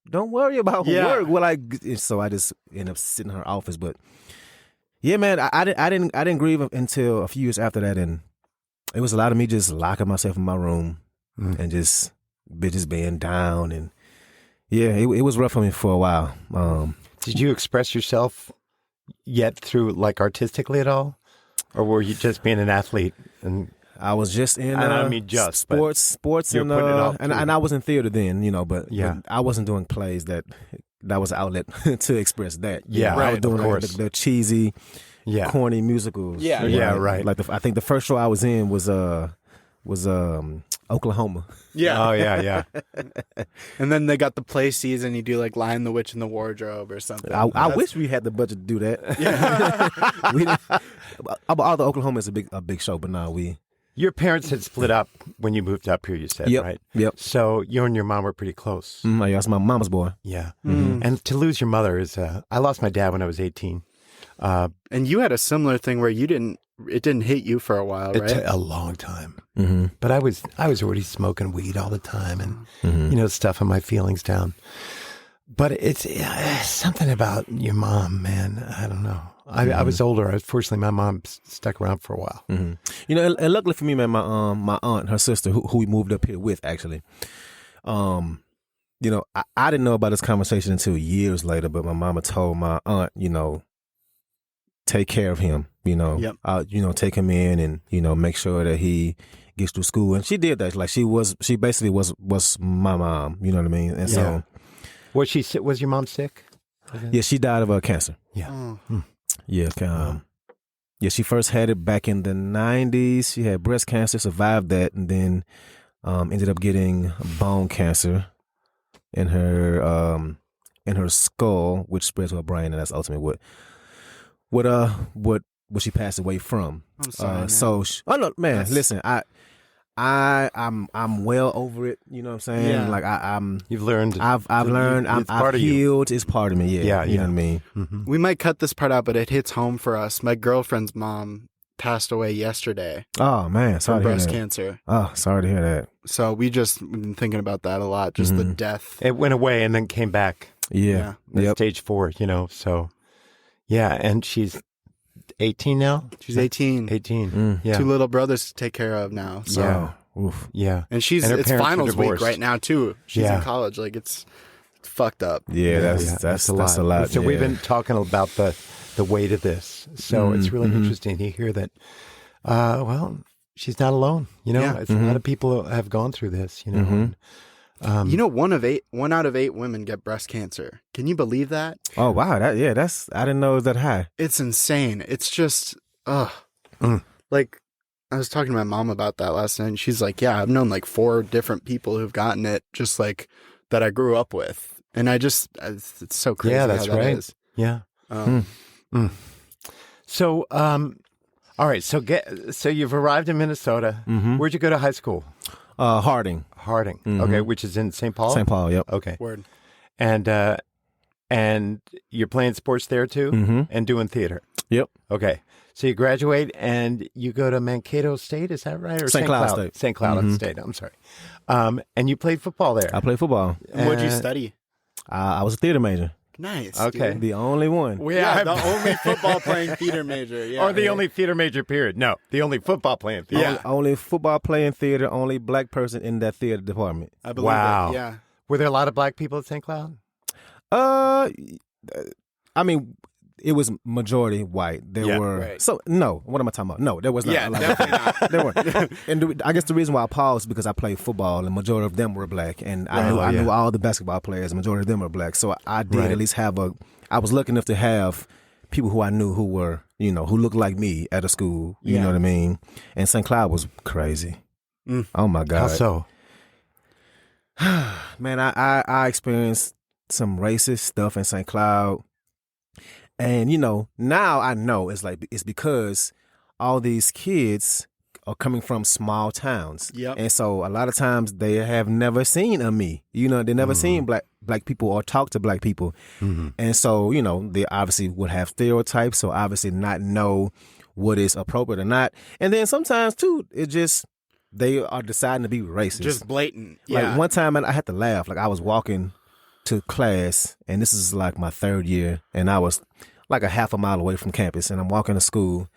"Don't worry about work." Well, so I just ended up sitting in her office. But yeah, man, I didn't grieve until a few years after that, and it was a lot of me just locking myself in my room and just being down, and yeah, it was rough for me for a while. Did you express yourself yet through like artistically at all, or were you just being an athlete? And I was just in I don't mean just, but sports, you're and putting it all and through. I was in theater then, but Yeah. but I wasn't doing plays that was an outlet to express that. Yeah, I right, was doing of course. the cheesy, yeah, corny musicals. Yeah. Yeah, right. Like I think the first show I was in was Oklahoma. Yeah. Oh yeah. And then they got the play season. You do like Lion the Witch in the Wardrobe or something. I wish we had the budget to do that. Yeah. We didn't, although Oklahoma is a big show, but no, we. Your parents had split up when you moved up here. You said, Yep. right? Yep. So you and your mom were pretty close. Yeah, that's my mama's boy. Yeah. Mm-hmm. And to lose your mother is. I lost my dad when I was 18. And you had a similar thing where it didn't hit you for a while, It right? took a long time. Mm-hmm. But I was already smoking weed all the time and stuffing my feelings down. But it's something about your mom, man. I don't know. I was older. Fortunately, my mom stuck around for a while. Mm-hmm. And luckily for me, man, my aunt, her sister, who we moved up here with, actually. I didn't know about this conversation until years later, but my mama told my aunt, take care of him, Yep. take him in and, make sure that he gets through school. And she did that. Like, she basically was my mom, you know what I mean? And so, Was your mom sick? yeah, she died of cancer. Yeah. Oh. Yeah. She first had it back in the 90s. She had breast cancer, survived that, and then ended up getting bone cancer in her skull, which spread to her brain, and that's ultimately what she passed away from. I'm sorry, man. No, man, listen, I'm well over it. You know what I'm saying? Yeah. Like You've learned. I've learned. It's I've part of you. healed. It's part of me. Yeah. You know what I mean? Mhm. We might cut this part out, but it hits home for us. My girlfriend's mom passed away yesterday Oh man, sorry from to hear breast that. cancer. Oh, sorry to hear that. So we've been thinking about that a lot. Just the death. It went away and then came back. Yeah. At Yep. Stage 4, So, yeah, and she's 18 now. She's 18. 18. Yeah. 2 little brothers to take care of now. So. Yeah. Oof. Yeah. And And her it's parents were finals week divorced. right now too. She's Yeah. in college. Like it's fucked up. Yeah, that's a lot. So we've yeah. been talking about the weight of this. So it's really interesting to hear that. She's not alone. Yeah. It's a lot of people have gone through this. And, One out of 8 women get breast cancer. Can you believe that? Oh wow, I didn't know it was that high. It's insane. It's just, like I was talking to my mom about that last night, and she's like, "Yeah, I've known like 4 different people who've gotten it, just like that I grew up with." And it's so crazy. Yeah, that's how that right. is. yeah. So, all right. So you've arrived in Minnesota. Where'd you go to high school? Harding, Harding. Okay, which is in St. Paul. St. Paul. Yep. Okay. Word. And you're playing sports there too, and doing theater. Yep. Okay. So you graduate and you go to Mankato State, is that right? Or St. Cloud State. St. Cloud State, I'm sorry. And you played football there. I played football. And what'd you study? I was a theater major. Nice. Okay. dude. The only one. Yeah, the only football playing theater major. Yeah, Or the only theater major period. No, the only football playing theater. Yeah. Only football playing theater. Only black person in that theater department. I believe Wow. it. Yeah. Were there a lot of black people at St. Cloud? I mean, it was majority white. There were right. so no. What am I talking about? No, there was not. Yeah, definitely not. There weren't. And I guess the reason why I paused is because I played football, and majority of them were black, and I knew all the basketball players. The majority of them were black, so I did at least have I was lucky enough to have people who I knew who were, who looked like me at a school. You know what I mean? And St. Cloud was crazy. Oh my God! How so? Man, I experienced some racist stuff in St. Cloud. And, now I know it's because all these kids are coming from small towns. Yep. And so a lot of times they have never seen a me. They never seen black people or talk to black people. Mm-hmm. And so, they obviously would have stereotypes, so obviously not know what is appropriate or not. And then sometimes, too, it's just they are deciding to be racist. Just blatant. Yeah. Like one time I had to laugh. Like I was walking to class, and this is like my third year, and I was like a half a mile away from campus, and I'm walking to school,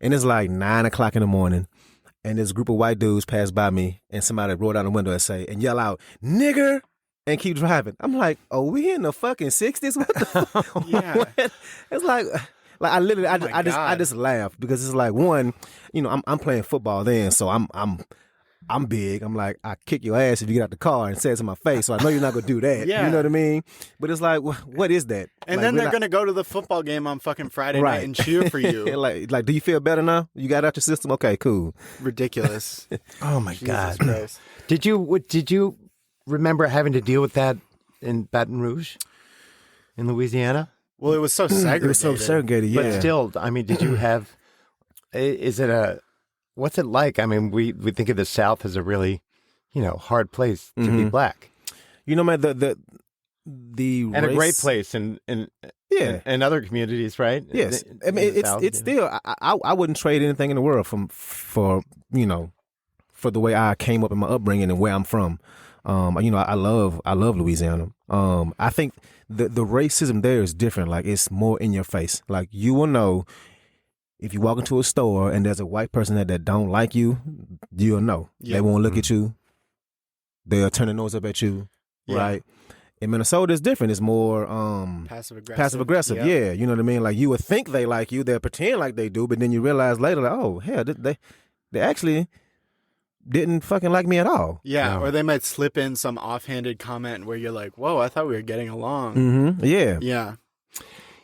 and it's like 9 o'clock in the morning, and this group of white dudes passed by me, and somebody rolled down the window and yell out, "Nigger," and keep driving. I'm like, oh, we in the fucking 60s? What the fuck? Yeah. It's like I literally, I God. just laugh because it's like, one, I'm playing football then, so I'm big. I'm like, I kick your ass if you get out the car and say it to my face. So I know you're not gonna do that. Yeah. You know what I mean? But it's like, what is that? And like, then they're gonna go to the football game on fucking Friday Right. night and cheer for you. like, do you feel better now? You got out your system? Okay, cool. Ridiculous. Oh my Jesus God! Christ. Did you remember having to deal with that in Baton Rouge, in Louisiana? Well, it was so segregated. It was so segregated, yeah. But still, I mean, did you have? Is it what's it like? I mean, we think of the South as a really, hard place to be black. Man, the And race, a great place in other communities, right? Yes, I mean In the it's South, still. I wouldn't trade anything in the world for the way I came up in my upbringing and where I'm from. I love Louisiana. I think the racism there is different. Like it's more in your face. Like you will know if you walk into a store and there's a white person that don't like you, you'll know. Yep. They won't look at you. They'll turn their nose up at you. Yeah. Right. In Minnesota, it's different. It's more Passive aggressive. Yeah, you know what I mean. Like you would think they like you, they'll pretend like they do, but then you realize later, like, oh hell, they actually didn't fucking like me at all. Yeah, No. or they might slip in some offhanded comment where you're like, "Whoa, I thought we were getting along." Mm-hmm. Yeah.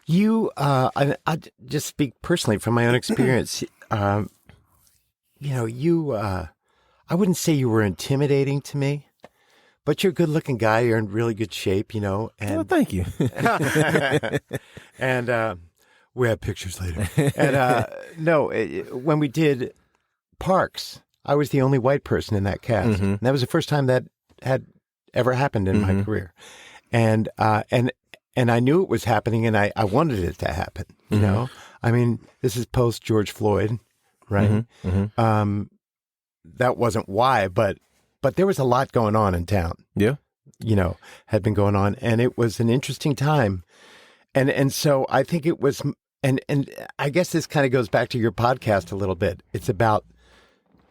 Yeah, I just speak personally from my own experience. I wouldn't say you were intimidating to me, but you're a good-looking guy. You're in really good shape, and Well, thank you. and we have pictures later. And when we did Parks, I was the only white person in that cast. Mm-hmm. And that was the first time that had ever happened in my career. And I knew it was happening, and I wanted it to happen. You know, I mean, this is post George Floyd, right? Mm-hmm. That wasn't why, but there was a lot going on in town. Yeah. Had been going on, and it was an interesting time. And so I think it was, and I guess this kind of goes back to your podcast a little bit. It's about,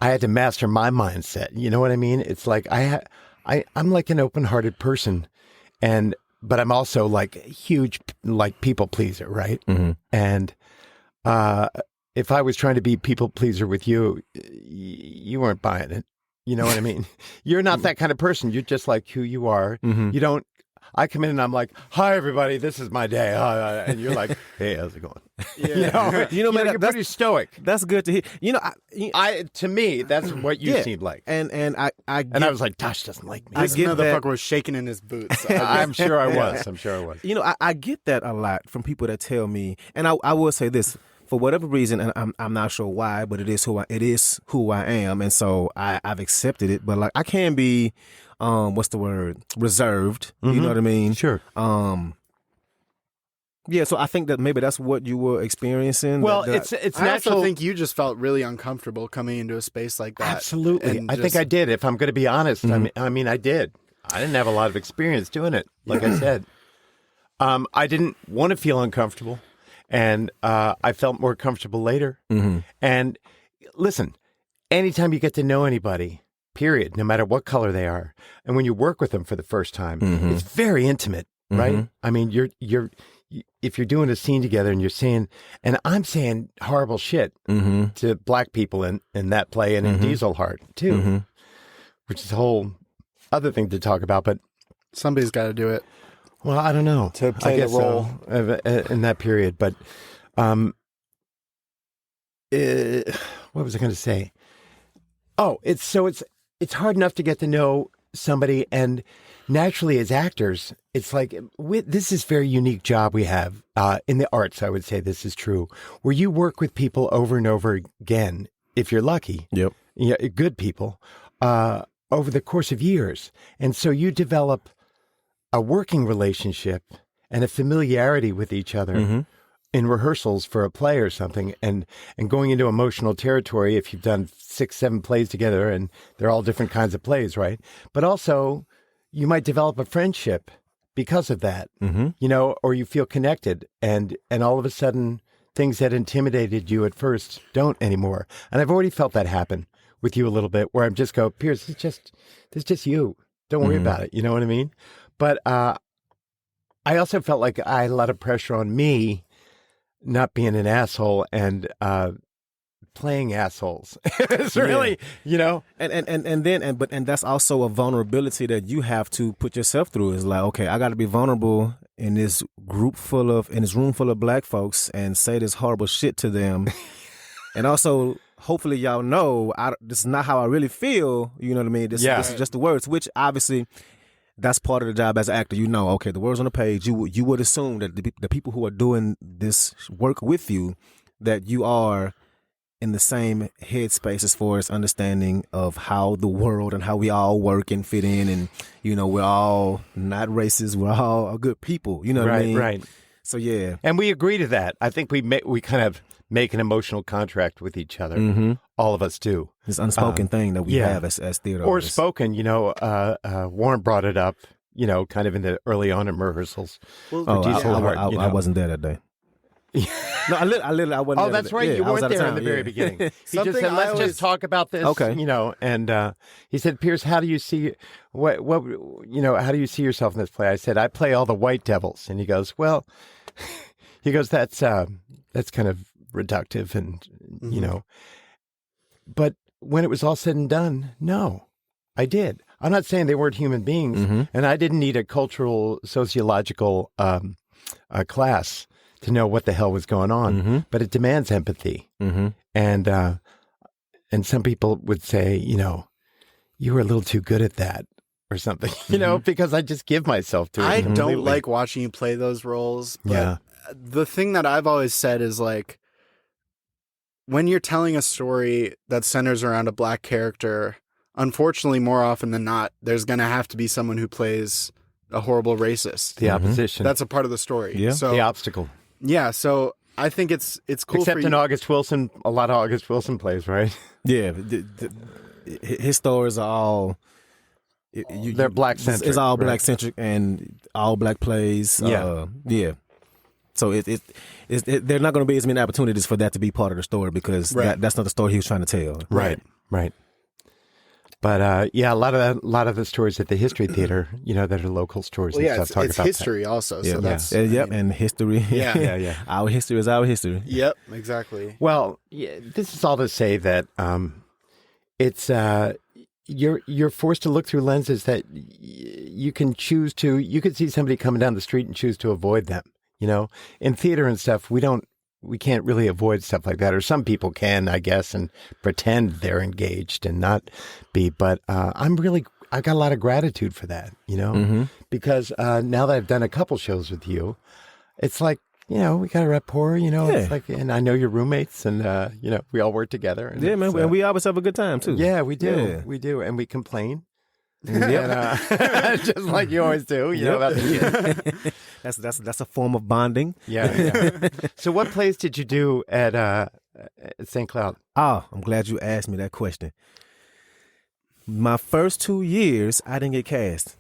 I had to master my mindset. You know what I mean? It's like I'm like an open-hearted person, but I'm also like a huge like people pleaser, right? Mm-hmm. And if I was trying to be people pleaser with you, you weren't buying it. You know what I mean? You're not that kind of person. You're just like who you are. Mm-hmm. You don't. I come in and I'm like, "Hi, everybody. This is my day," and you're like, "Hey, how's it going?" yeah. Man, man, you're pretty stoic. That's good to hear. To me, that's what you Yeah. seemed like. And I get, And I was like, Tosh doesn't like me. This get that. motherfucker was shaking in his boots. I'm sure I was. I'm sure I was. I get that a lot from people that tell me, and I will say this, for whatever reason, and I'm not sure why, but it is who I am, and so I've accepted it. But like I can be, what's the word? Reserved. You know what I mean? Sure. Yeah. So I think that maybe that's what you were experiencing. Well, that- it's I natural. also think you just felt really uncomfortable coming into a space like that. Absolutely. And I think I did. If I'm going to be honest, I mean, I did. I didn't have a lot of experience doing it. Like I said, I didn't want to feel uncomfortable, and I felt more comfortable later. And listen, anytime you get to know anybody, period, no matter what color they are, and when you work with them for the first time, it's very intimate, right? I mean, if you're doing a scene together and you're saying, and I'm saying horrible shit to black people in that play and in Diesel Heart too, which is a whole other thing to talk about. But Somebody's got to do it. well, I don't know. To play I guess the role. so, in that period. But what was I going to say? Oh, it's hard enough to get to know somebody, and naturally as actors, it's like this is a very unique job we have in the arts. I would say this is true, where you work with people over and over again, if you're lucky. Yep. Yeah, good people over the course of years, and so you develop a working relationship and a familiarity with each other in rehearsals for a play or something, and going into emotional territory if you've done 6-7 plays together, and they're all different kinds of plays, right? But also, you might develop a friendship because of that, you know, or you feel connected, and all of a sudden, things that intimidated you at first don't anymore. And I've already felt that happen with you a little bit, where I'm just go, Pierce, this is just you. Don't worry about it. You know what I mean? But I also felt like I had a lot of pressure on me not being an asshole and playing assholes. It's really, you know, and that's also a vulnerability that you have to put yourself through. Is like, okay, I got to be vulnerable in this room full of black folks and say this horrible shit to them, and also hopefully y'all know this is not how I really feel. You know what I mean? This is just the words, which obviously. That's part of the job as an actor. You know, okay, the words on the page, you would assume that the people who are doing this work with you, that you are in the same headspace as far as understanding of how the world and how we all work and fit in. And, you know, we're all not racist. We're all good people. You know what I mean? Right. So, yeah. And we agree to that. I think we kind of make an emotional contract with each other. All of us do. This unspoken thing that we have as theater or artists. spoken, you know, Warren brought it up, you know, kind of in the early on in rehearsals. Well, I wasn't there that day. No, I wasn't. Oh, there that's that right. day. You I was weren't out of there in town, the very yeah. beginning. He just Something said, I "Let's always- just talk about this." Okay. You know, and he said, "Pierce, how do you see what you know? How do you see yourself in this play?" I said, "I play all the white devils," and he goes, "Well," he goes, "That's kind of reductive, and you know." But when it was all said and done, no, I did. I'm not saying they weren't human beings, and I didn't need a cultural, sociological class to know what the hell was going on. But it demands empathy, and some people would say, you know, you were a little too good at that or something, you know, because I just give myself to it. I completely. don't like watching you play those roles. But Yeah. the thing that I've always said is like, when you're telling a story that centers around a black character, unfortunately, more often than not, there's going to have to be someone who plays a horrible racist. the opposition. That's a part of the story. Yeah. So, the obstacle. yeah. So I think it's cool Except for in you. August Wilson, a lot of August Wilson plays, right? Yeah. His stories are all... They're black-centric, It's all right. black-centric and all black plays. Yeah. Yeah. So there are not going to be as many opportunities for that to be part of the story because Right. that's not the story he was trying to tell. Right. But yeah, a lot of the stories at the History Theater, you know, that are local stories Well, and yeah, stuff. Talk it's about history also. So that's Yep. And history. Yeah. Yeah. Our history is our history. Yep, exactly. Well, yeah, this is all to say that it's you're forced to look through lenses that you can choose to. You could see somebody coming down the street and choose to avoid them. You know, in theater and stuff, we can't really avoid stuff like that. Or some people can, I guess, and pretend they're engaged and not be. But I got a lot of gratitude for that, you know, because now that I've done a couple shows with you, it's like, you know, we got a rapport, you know, it's like, and I know your roommates and, you know, we all work together. And Yeah, man. And we always have a good time, too. yeah, we do. Yeah. We do. And we complain. And, just like you always do, you know, about the kids. That's a form of bonding. Yeah. So what plays did you do at St. Cloud? Oh, I'm glad you asked me that question. My first 2 years, I didn't get cast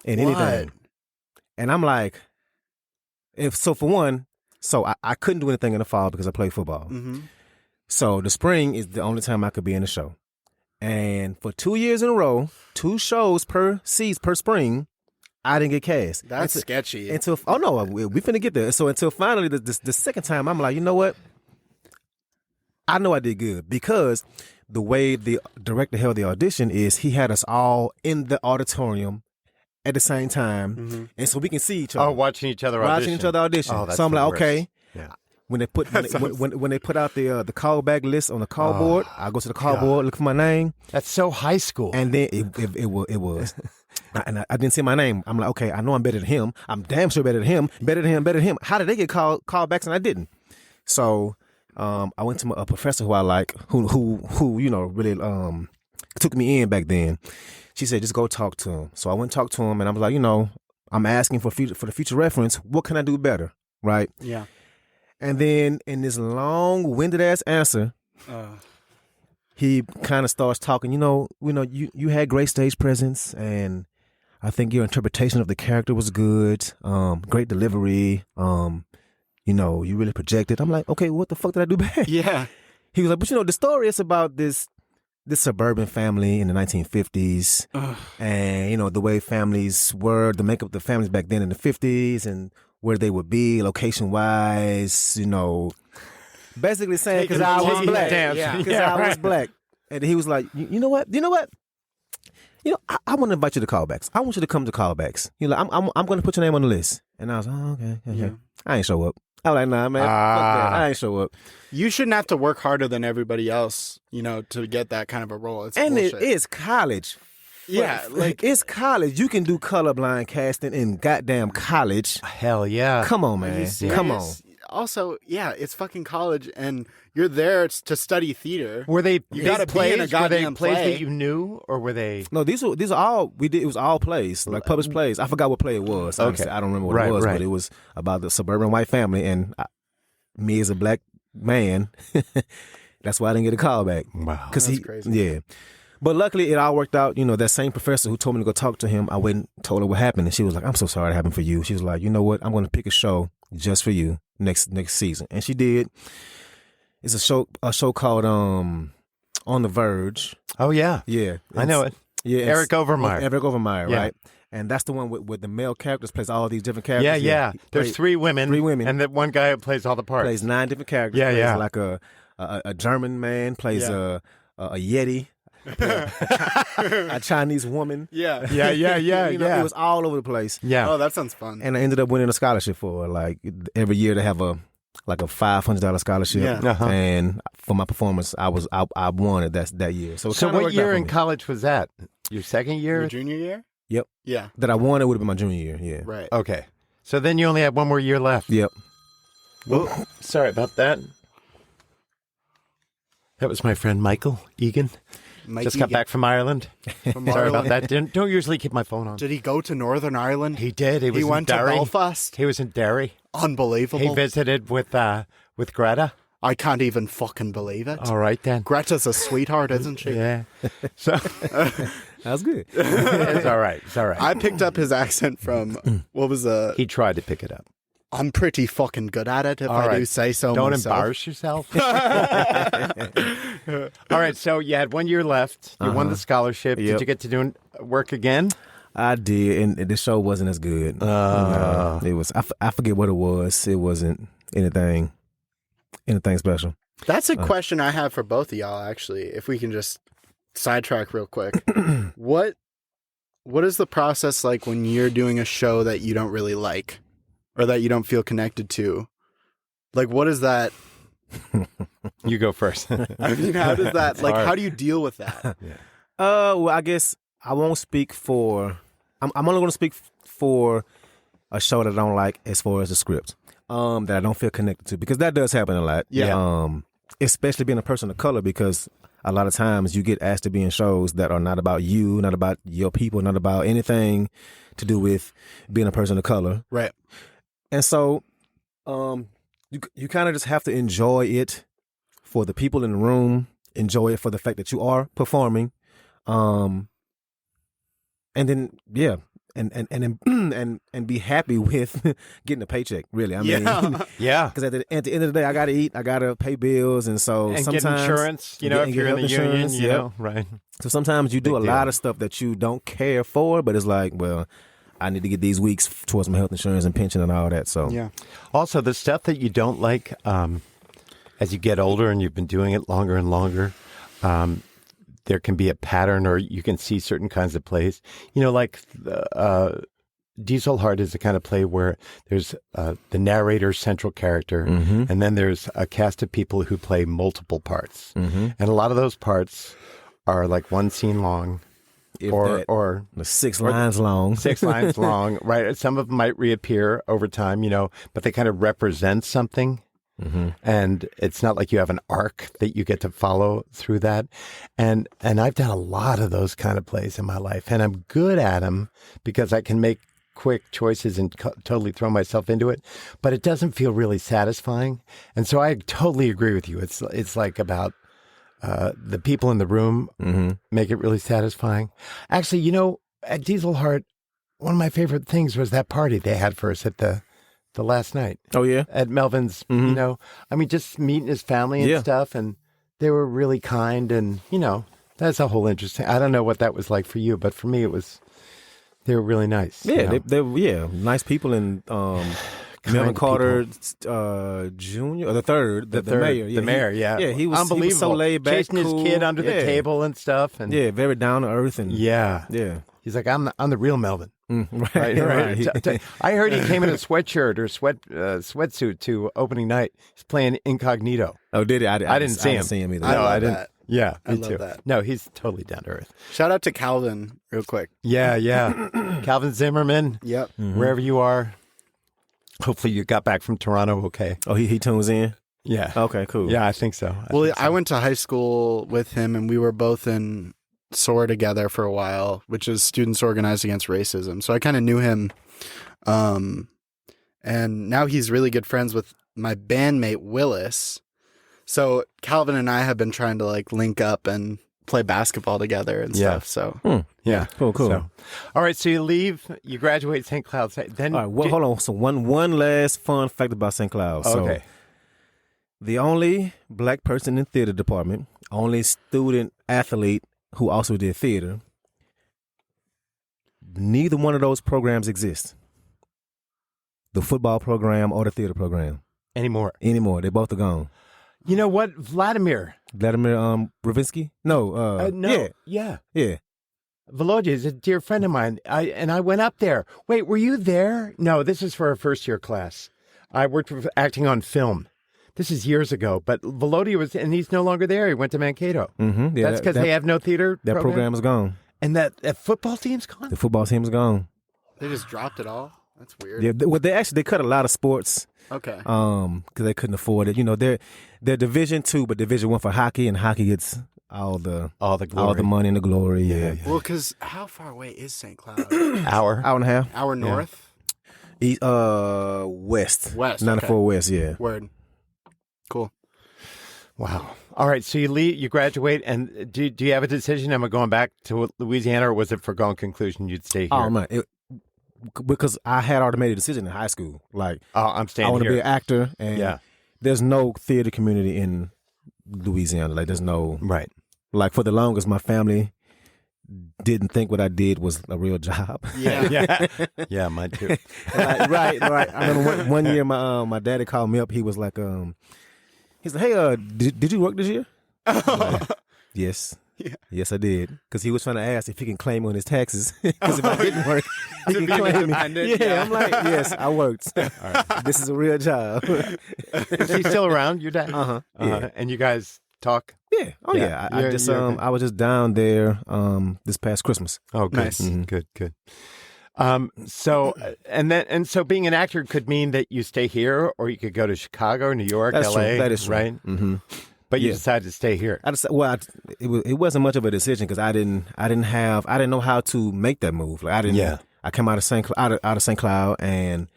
in anything. And I'm like, I couldn't do anything in the fall because I play football. So the spring is the only time I could be in the show. And for 2 years in a row, 2 shows per spring, I didn't get cast. That's sketchy. Until oh no, we finna get there. So until finally the second time, I'm like, you know what? I know I did good because the way the director held the audition is he had us all in the auditorium at the same time, and so we can see each other. Oh, watching each other audition. Oh, that's so I'm like, worst. okay. Yeah. When they put when they put out the callback list on the callboard, I go to the callboard, look for my name. That's so high school. And then it was. And I didn't see my name. I'm like, okay, I know I'm better than him. I'm damn sure better than him. Better than him. Better than him. How did they get callbacks and I didn't? So I went to a professor who I like, who really took me in back then. She said, just go talk to him. So I went and talked to him, and I was like, I'm asking for the future reference. What can I do better? Right? Yeah. And then in this long-winded ass answer, he kind of starts talking. You had great stage presence, and I think your interpretation of the character was good. Great delivery. You really projected. I'm like, okay, what the fuck did I do bad? Yeah. He was like, but the story is about this suburban family in the 1950s, and the way families were, the makeup of the families back then in the 50s, and where they would be location wise. Basically saying because I was black, I was black, and he was like, you know what? I want to invite you to callbacks. I want you to come to callbacks. I'm going to put your name on the list. And I was like, oh, okay. Yeah. I ain't show up. I was like, nah, man, fuck that. I ain't show up. You shouldn't have to work harder than everybody else, to get that kind of a role. It's bullshit. It is college. Yeah, it's college. You can do colorblind casting in goddamn college. Hell yeah. Come on, man. Come on. Also, yeah, it's fucking college, and you're there to study theater. Were they you gotta plays? Be in a goddamn plays play. that you knew, or were they? No, these are all we did. It was all plays, like published plays. I forgot what play it was. Honestly. Okay, I don't remember what it was, but it was about the suburban white family, and me as a black man. That's why I didn't get a call back. Wow, that's crazy. Yeah. But luckily, it all worked out. That same professor who told me to go talk to him, I went and told her what happened. And she was like, I'm so sorry it happened for you. She was like, you know what? I'm going to pick a show just for you next season. And she did. It's a show called On the Verge. Oh, yeah. Yeah. I know it. Yeah. Eric Overmyer, yeah. right? And that's the one with the male characters, plays all these different characters. Yeah. There's three women. And that one guy who plays all the parts. Plays 9 different characters. Yeah. Like a German man, plays a Yeti. A Chinese woman. Yeah. It was all over the place. Yeah. Oh, that sounds fun. And I ended up winning a scholarship for her. Like every year they have a $500 scholarship. Yeah. And for my performance, I won it that year. So what year in college was that? Your second year? Your junior year? Yep. Yeah. That I won it would have been my junior year. Yeah. Right. Okay. So then you only had one more year left. Yep. Well, sorry about that. That was my friend Michael Egan. Just got back from Ireland. Sorry about that. Don't usually keep my phone on. Did he go to Northern Ireland? He did. He went to Belfast. He was in Derry. Unbelievable. He visited with Greta. I can't even fucking believe it. All right then. Greta's a sweetheart, isn't she? Yeah. So that's good. It's all right. It's all right. I picked up his accent from what was He tried to pick it up. I'm pretty fucking good at it, if I do say so Don't myself. embarrass yourself. All right, so you had 1 year left. You won the scholarship. Yep. Did you get to do work again? I did, and the show wasn't as good. It was. I forget what it was. It wasn't anything special. That's a question I have for both of y'all, actually, if we can just sidetrack real quick. What is the process like when you're doing a show that you don't really like? Or that you don't feel connected to? Like, what is that? You go first. I mean, how does that, like, how do you deal with that? Well, I guess I won't speak for, I'm only going to speak for a show that I don't like as far as the script, that I don't feel connected to, because that does happen a lot. Yeah. Especially being a person of color, because a lot of times you get asked to be in shows that are not about you, not about your people, not about anything to do with being a person of color. Right. And so you kind of just have to enjoy it for the people in the room, enjoy it for the fact that you are performing. And then, yeah, and be happy with getting a paycheck, really. I mean, yeah. Because at the end of the day, I got to eat, I got to pay bills. And so and sometimes. Get insurance, if you're in the union, you know, right. So sometimes you do a lot of stuff that you don't care for, but it's like, well, I need to get these weeks towards my health insurance and pension and all that. So Yeah. Also, the stuff that you don't like, as you get older and you've been doing it longer and longer, there can be a pattern, or you can see certain kinds of plays. You know, like Diesel Heart is the kind of play where there's the narrator, central character, and then there's a cast of people who play multiple parts. And a lot of those parts are like one scene long, or 6 lines long. 6 lines long, right? Some of them might reappear over time, you know, but they kind of represent something. And it's not like you have an arc that you get to follow through that. And I've done a lot of those kind of plays in my life, and I'm good at them because I can make quick choices and totally throw myself into it, but it doesn't feel really satisfying. And so I totally agree with you. It's like about the people in the room make it really satisfying. Actually, you know, at Diesel Heart, one of my favorite things was that party they had for us at the last night. Oh, yeah? At Melvin's, you know, I mean, just meeting his family and stuff, and they were really kind, and, you know, that's a whole interesting, I don't know what that was like for you, but for me, they were really nice. Yeah, you know? they were nice people, and Melvin Carter Jr. or the third, the mayor. The mayor, yeah. Yeah, he was unbelievable. He was so laid back, chasing cool. his kid under the table and stuff, and very down to earth, and yeah. He's like, I'm the real Melvin. Right. I heard he came in a sweatshirt or sweatsuit to opening night. He's playing incognito. Oh, did he? I didn't see him either. No, I didn't. That. Yeah, I me love too. that. No, he's totally down to earth. Shout out to Calvin real quick. Yeah. Calvin Zimmerman. Yep. Wherever you are. Hopefully you got back from Toronto okay. Oh, he tunes in? Yeah. Okay, cool. Yeah, I think so. I went to high school with him, and we were both in SOAR together for a while, which is Students Organized Against Racism. So I kind of knew him. And now he's really good friends with my bandmate, Willis. So Calvin and I have been trying to like link up and play basketball together and stuff. So yeah. Cool. So, all right, so you leave, you graduate St. Cloud. Then all right, hold on. So one last fun fact about St. Cloud. Okay. So the only black person in theater department, only student athlete who also did theater. Neither one of those programs exist. The football program or the theater program. Anymore. They both are gone. You know what? Vladimir Bravinsky? No. Yeah. Volodya is a dear friend of mine. I went up there. Wait, were you there? No, this is for a first-year class. I worked with acting on film. This is years ago, but Volodya was, and he's no longer there. He went to Mankato. Mm-hmm. Yeah, that's because they have no theater That program is gone. And that football team's gone? The football team's gone. they just dropped it all. That's weird. Yeah, they cut a lot of sports. Okay. Because they couldn't afford it. You know, they're Division II, but Division I for hockey, and hockey gets all the glory. all the money and the glory. Yeah. Well, because how far away is St. Cloud? Hour and a half. Hour north? West. West. 94 okay. West. Yeah. Word. Cool. Wow. All right. So you leave, you graduate, and do you have a decision? Am I going back to Louisiana, or was it foregone conclusion you'd stay here? Oh man, because I had already made a decision in high school. Like, I'm staying I want here. to be an actor, and there's no theater community in Louisiana. Like, there's no right. Like, for the longest, my family didn't think what I did was a real job. Yeah, mine too. Right. I remember one year my daddy called me up. He was like, he's like, hey, did you work this year? Like, yes. Yeah. Yes, I did. Because he was trying to ask if he can claim on his taxes. Because if I didn't work, he can claim it. Yeah, I'm like, yes, I worked. All right. This is a real job. Is he still around, your dad? Yeah. And you guys talk? Yeah. Oh, yeah. I was just down there this past Christmas. Oh, good. Nice. Mm-hmm. Good. So being an actor could mean that you stay here, or you could go to Chicago, New York, That's LA. True. That is true. Right? Mm-hmm. But you decided to stay here. It wasn't much of a decision because I didn't know how to make that move. Like, I came out of St. Cloud, and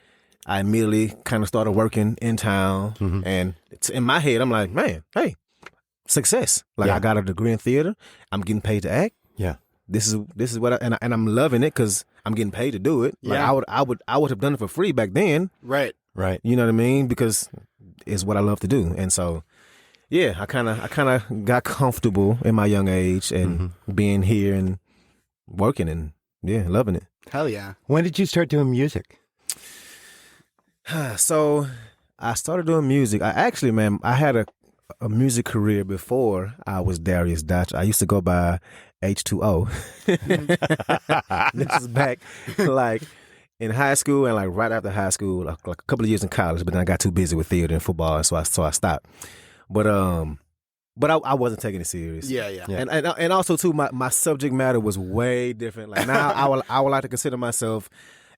I immediately kind of started working in town. Mm-hmm. And in my head, I'm like, man, hey, success. Like, I got a degree in theater. I'm getting paid to act. Yeah. This is what and I'm loving it because I'm getting paid to do it. Like, I would have done it for free back then. Right. You know what I mean? Because it's what I love to do. And so, yeah, I kind of got comfortable in my young age and being here and working, and Yeah, loving it. Hell yeah. When did you start doing music? So I started doing music. I had a music career before I was Darius Dotch. I used to go by H2O. This is back like in high school and like right after high school, like a couple of years in college. But then I got too busy with theater and football, and so I stopped. But I wasn't taking it serious. Yeah. And also too, my subject matter was way different. Like now, I would like to consider myself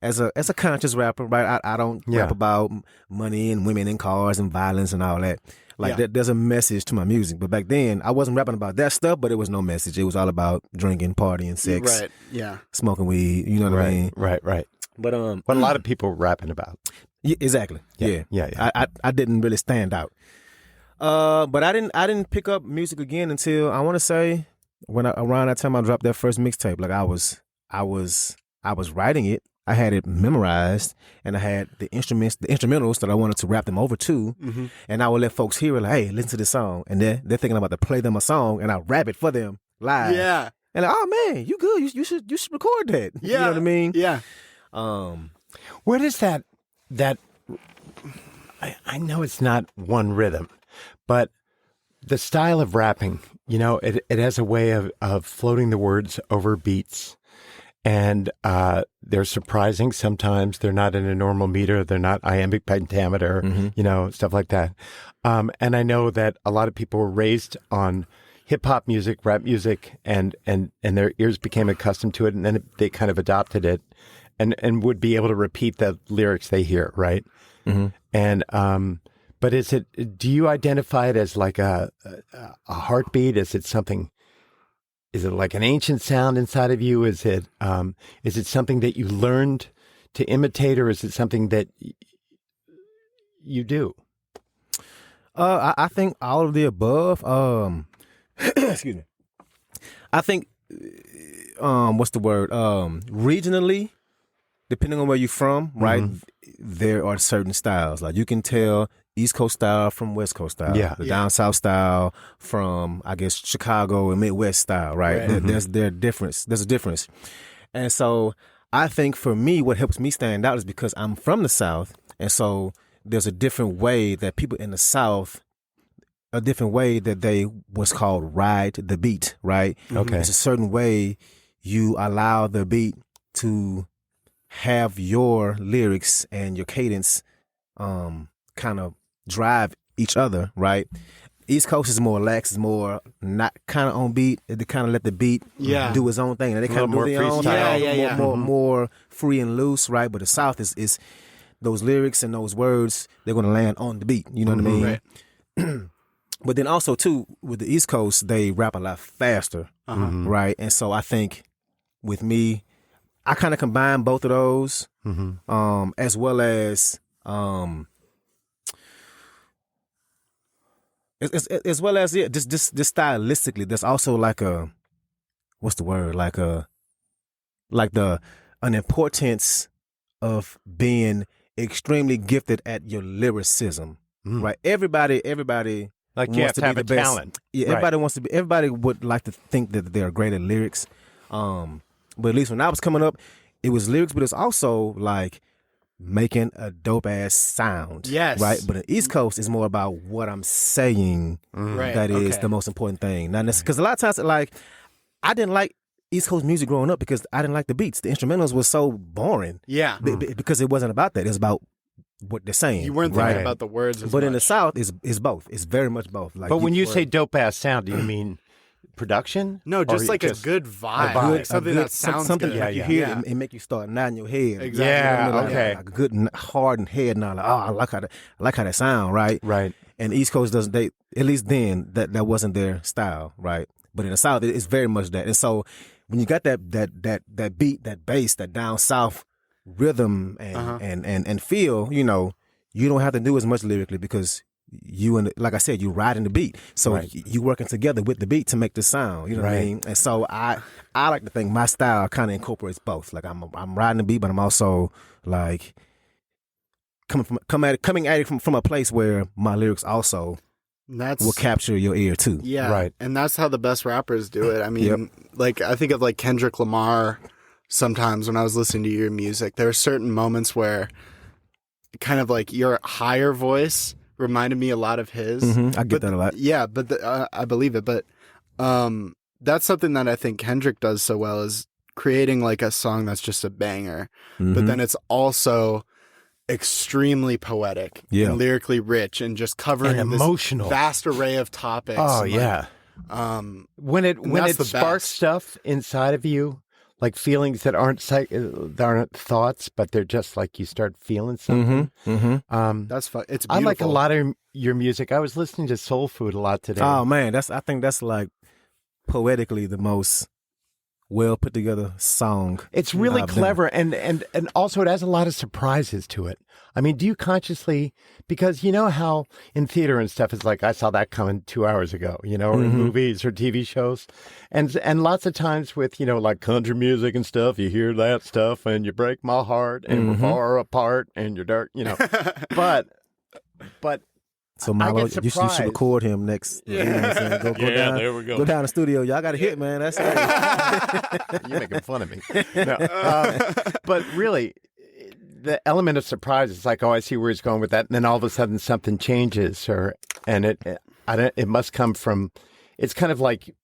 as a conscious rapper, right? I don't rap about money and women and cars and violence and all that. Like there's a message to my music. But back then, I wasn't rapping about that stuff, but it was no message. It was all about drinking, partying, sex, Right. Yeah. smoking weed. You know what I mean? Right. But What a lot of people were rapping about. yeah, exactly. Yeah. I didn't really stand out. But I didn't pick up music again until I want to say around that time I dropped that first mixtape. Like I was writing it. I had it memorized, and I had the instrumentals that I wanted to rap them over to, and I would let folks hear it. Like, hey, listen to this song, and they're thinking I'm about to play them a song, and I rap it for them live. Yeah. And like, oh man, you good? You should record that. Yeah. You know what I mean? Yeah. Where does that I know it's not one rhythm, but the style of rapping, it has a way of floating the words over beats. And they're surprising. Sometimes they're not in a normal meter. They're not iambic pentameter, stuff like that. And I know that a lot of people were raised on hip hop music, rap music, and their ears became accustomed to it, and then they kind of adopted it, and would be able to repeat the lyrics they hear, right? Mm-hmm. And but do you identify it as like a heartbeat? Is it something? Is it like an ancient sound inside of you? Is it something that you learned to imitate, or is it something that you do? I think all of the above. Excuse me. I think what's the word? Regionally, depending on where you're from, right? There are certain styles. Like you can tell East Coast style from West Coast style. Yeah. The down south style from, I guess, Chicago and Midwest style, right? There's a difference. And so I think for me, what helps me stand out is because I'm from the South. And so there's a different way that people in the South, a different way that they what's called ride the beat, right? Okay. It's a certain way you allow the beat to have your lyrics and your cadence kind of drive each other, right? East Coast is more lax, is more not kind of on beat. They kind of let the beat do its own thing. And they kind of do their own thing, more free and loose, right? But the South is those lyrics and those words, they're going to land on the beat. You know what I mean? Right. But then also, too, with the East Coast, they rap a lot faster, right? And so I think with me, I kind of combine both of those, as well as just stylistically. There's also like an importance of being extremely gifted at your lyricism, right? Everybody Like wants you have to be have the a best. talent. Yeah, everybody would like to think that they're great at lyrics. But at least when I was coming up, it was lyrics, but it's also like making a dope ass sound. Yes. Right? But the East Coast is more about what I'm saying. Right. That is the most important thing. Not necessarily, because a lot of times, like, I didn't like East Coast music growing up because I didn't like the beats. The instrumentals were so boring. Yeah. Because it wasn't about that. It's about what they're saying. You weren't thinking about the words as But much. in the South, it's both. It's very much both. Like, But when you say dope ass sound, do you mean production? No, just Or like just a good vibe. vibe. Like something that sounds something good. like you hear it and make you start nodding your head. Exactly. Yeah, You know what I mean? okay. Like a good hard head nod. Like, I like how that sound, right? Right. And the East Coast doesn't. They at least then that wasn't their style, right? But in the South, it's very much that. And so when you got that beat, that bass, that down south rhythm and feel, you don't have to do as much lyrically because like I said, you riding the beat. So you working together with the beat to make the sound. You know what I mean? And so I like to think my style kind of incorporates both. Like I'm riding the beat, but I'm also like coming at it from a place where my lyrics also will capture your ear too. Yeah. Right. And that's how the best rappers do it. I mean, like I think of like Kendrick Lamar, sometimes when I was listening to your music. There are certain moments where kind of like your higher voice reminded me a lot of his. I get that a lot. Yeah, but I believe it. But that's something that I think Kendrick does so well, is creating like a song that's just a banger, but then it's also extremely poetic and lyrically rich and just covering and emotional, this vast array of topics. Oh, yeah. When it sparks stuff inside of you, like feelings that aren't thoughts, but they're just like you start feeling something. That's fun. It's beautiful. I like a lot of your music. I was listening to Soul Food a lot today. Oh man, I think that's like poetically the most well put together song. It's really clever, and also it has a lot of surprises to it. I mean, do you consciously, because you know how in theater and stuff, it's like, I saw that coming 2 hours ago, you know, or in movies or TV shows. And lots of times with, you know, like country music and stuff, you hear that stuff and you break my heart and we're far apart and you're dark, you know. But so Milo, you should record him next. Yeah. You know what I'm saying? Go down, there we go. Go down the studio. Y'all got a hit, man. That's it. You're making fun of me. No. But really, the element of surprise is like, oh, I see where he's going with that. And then all of a sudden something changes, and it must come from, it's kind of like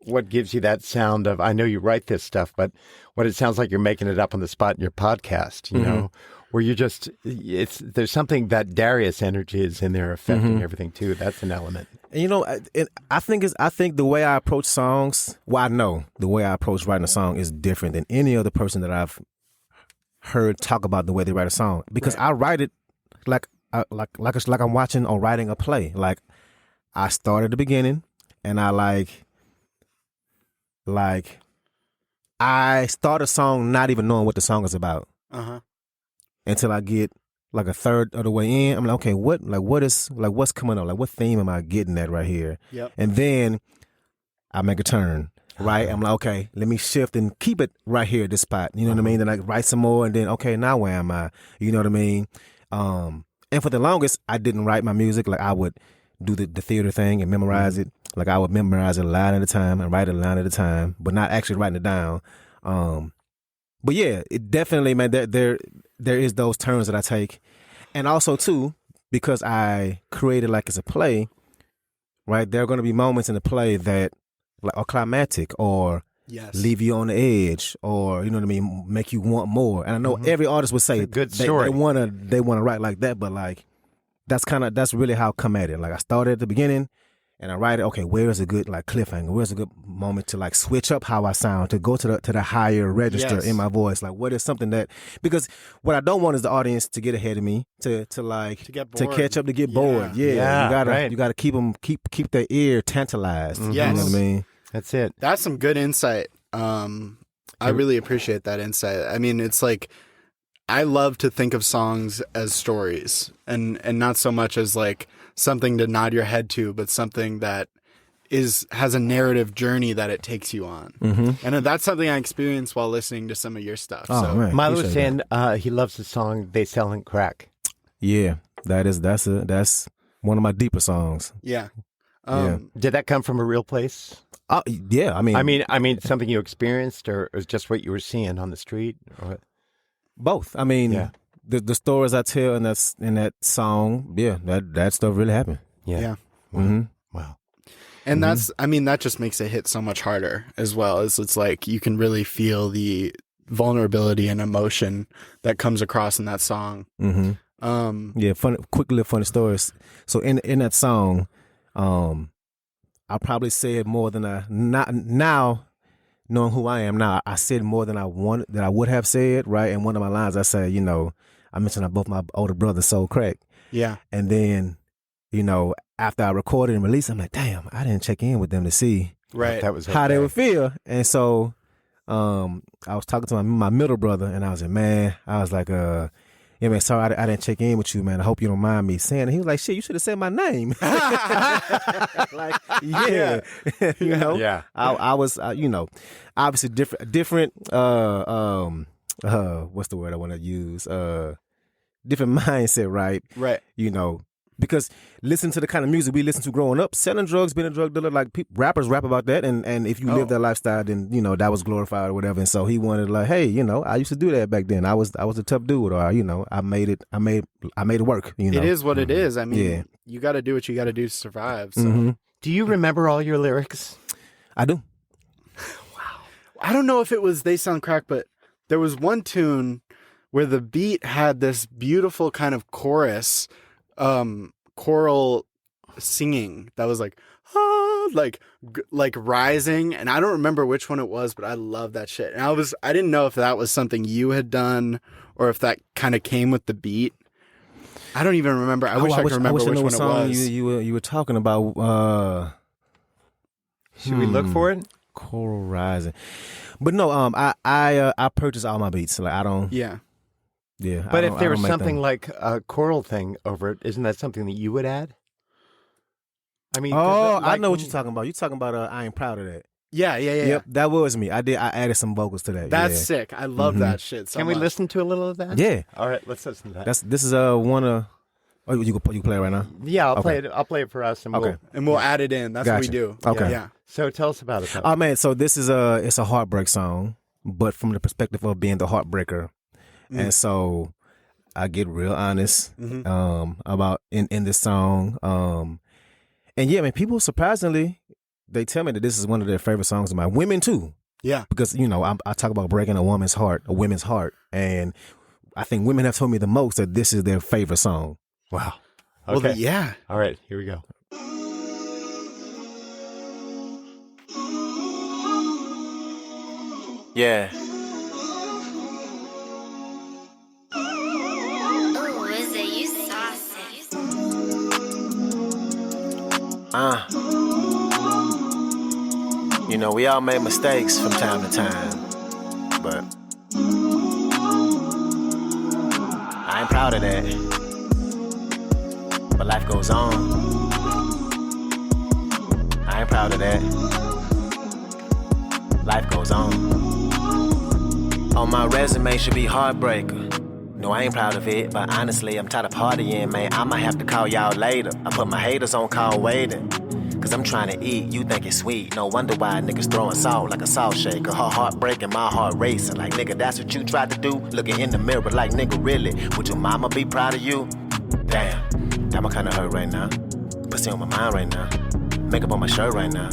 what gives you that sound of, I know you write this stuff, but what it sounds like you're making it up on the spot in your podcast, you know, where you just, there's something that Darius energy is in there affecting everything too. That's an element. And you know, I think the way I approach songs, well, I know the way I approach writing a song is different than any other person that I've heard talk about the way they write a song, because I write it like I'm watching or writing a play. Like I start at the beginning, and I I start a song not even knowing what the song is about until I get like a third of the way in. I'm like, okay, what's coming up? Like, what theme am I getting at right here? Yep. And then I make a turn. Right, I'm like, okay, let me shift and keep it right here at this spot. You know what I mean? Then I write some more, and then okay, now where am I? You know what I mean? And for the longest, I didn't write my music. Like I would do the theater thing and memorize it. Like I would memorize it a line at a time and write it a line at a time, but not actually writing it down. But yeah, it definitely, man. There is those turns that I take, and also too, because I created like as a play. Right, there are going to be moments in the play that, like, are climactic or leave you on the edge, or you know what I mean, make you want more. And I know every artist would say good story. They wanna write like that, but like that's really how I come at it. Like I started at the beginning and I write it. Okay, where is a good like cliffhanger? Where's a good moment to like switch up how I sound, to go to the higher register in my voice? Like what is something that, because what I don't want is the audience to get ahead of me, to catch up, to get bored. Yeah, you gotta keep their ear tantalized. You know what I mean? That's it. That's some good insight. I really appreciate that insight. I mean, it's like, I love to think of songs as stories and not so much as like something to nod your head to, but something that has a narrative journey that it takes you on. And that's something I experienced while listening to some of your stuff. Oh, so man. Milo was saying he loves the song "They Selling Crack." Yeah, that's one of my deeper songs. Yeah. Did that come from a real place? Yeah, I mean, something you experienced, or was just what you were seeing on the street? Or both. I mean, the stories I tell in that song, that stuff really happened. Yeah. Wow. And that just makes it hit so much harder as well. It's like you can really feel the vulnerability and emotion that comes across in that song. Funny stories. So in that song, I probably said more than now, knowing who I am now, I said more than I would have said, right? And one of my lines, I say, you know, I mentioned both my older brothers sold crack. Yeah. And then, you know, after I recorded and released, I'm like, damn, I didn't check in with them to see how they would feel. And so I was talking to my middle brother, and I was like, man, yeah, man, sorry I didn't check in with you, man. I hope you don't mind me saying it. He was like, shit, you should have said my name. Like, yeah. You know? Yeah. I was, you know, obviously different, what's the word I want to use? Different mindset, right? Right. You know, Because listen to the kind of music we listen to growing up, selling drugs, being a drug dealer, like rappers rap about that, and if you live that lifestyle, then that was glorified or whatever. And so he wanted like, hey, I used to do that back then. I was a tough dude, or I made it work. It is what it is. I mean, you got to do what you got to do to survive. So. Do you remember all your lyrics? I do. Wow. I don't know if it was They Sound Crack, but there was one tune where the beat had this beautiful kind of chorus. Choral singing that was like rising, and I don't remember which one it was, but I love that shit. And I didn't know if that was something you had done or if that kind of came with the beat. I don't even remember. I wish I could remember which one it was. You were talking about. Should we look for it? Choral rising, but no. I purchase all my beats. Like I don't. Yeah. Yeah, but if there was something like a choral thing over it, isn't that something that you would add? I mean, I know what you're talking about. You're talking about I Ain't Proud of That. Yeah. Yep, that was me. I added some vocals to that. That's sick. I love that shit so Can we listen to a little of that? Yeah. All right, let's listen to that. This is one of. Oh, you can play it right now. Yeah, I'll play it. I'll play it for us, and we'll add it in. That's what we do. Okay. Yeah. So tell us about it. Oh man, so this is it's a heartbreak song, but from the perspective of being the heartbreaker, and so. I get real honest about in this song. And yeah, man, people surprisingly, they tell me that this is one of their favorite songs of mine. Women too. Yeah. Because, I talk about breaking a woman's heart, and I think women have told me the most that this is their favorite song. Wow. Okay. Well, yeah. All right, here we go. Yeah. We all make mistakes from time to time, but I ain't proud of that. But life goes on. I ain't proud of that. Life goes on. On my resume should be heartbreaker. No, I ain't proud of it, but honestly, I'm tired of partying, man. I might have to call y'all later. I put my haters on call waiting. Cause I'm trying to eat, you think it's sweet. No wonder why niggas throwing salt like a salt shaker. Her heart breaking, my heart racing. Like, nigga, that's what you tried to do? Looking in the mirror like, nigga, really? Would your mama be proud of you? Damn, that kinda hurt right now. Pussy on my mind right now. Makeup on my shirt right now.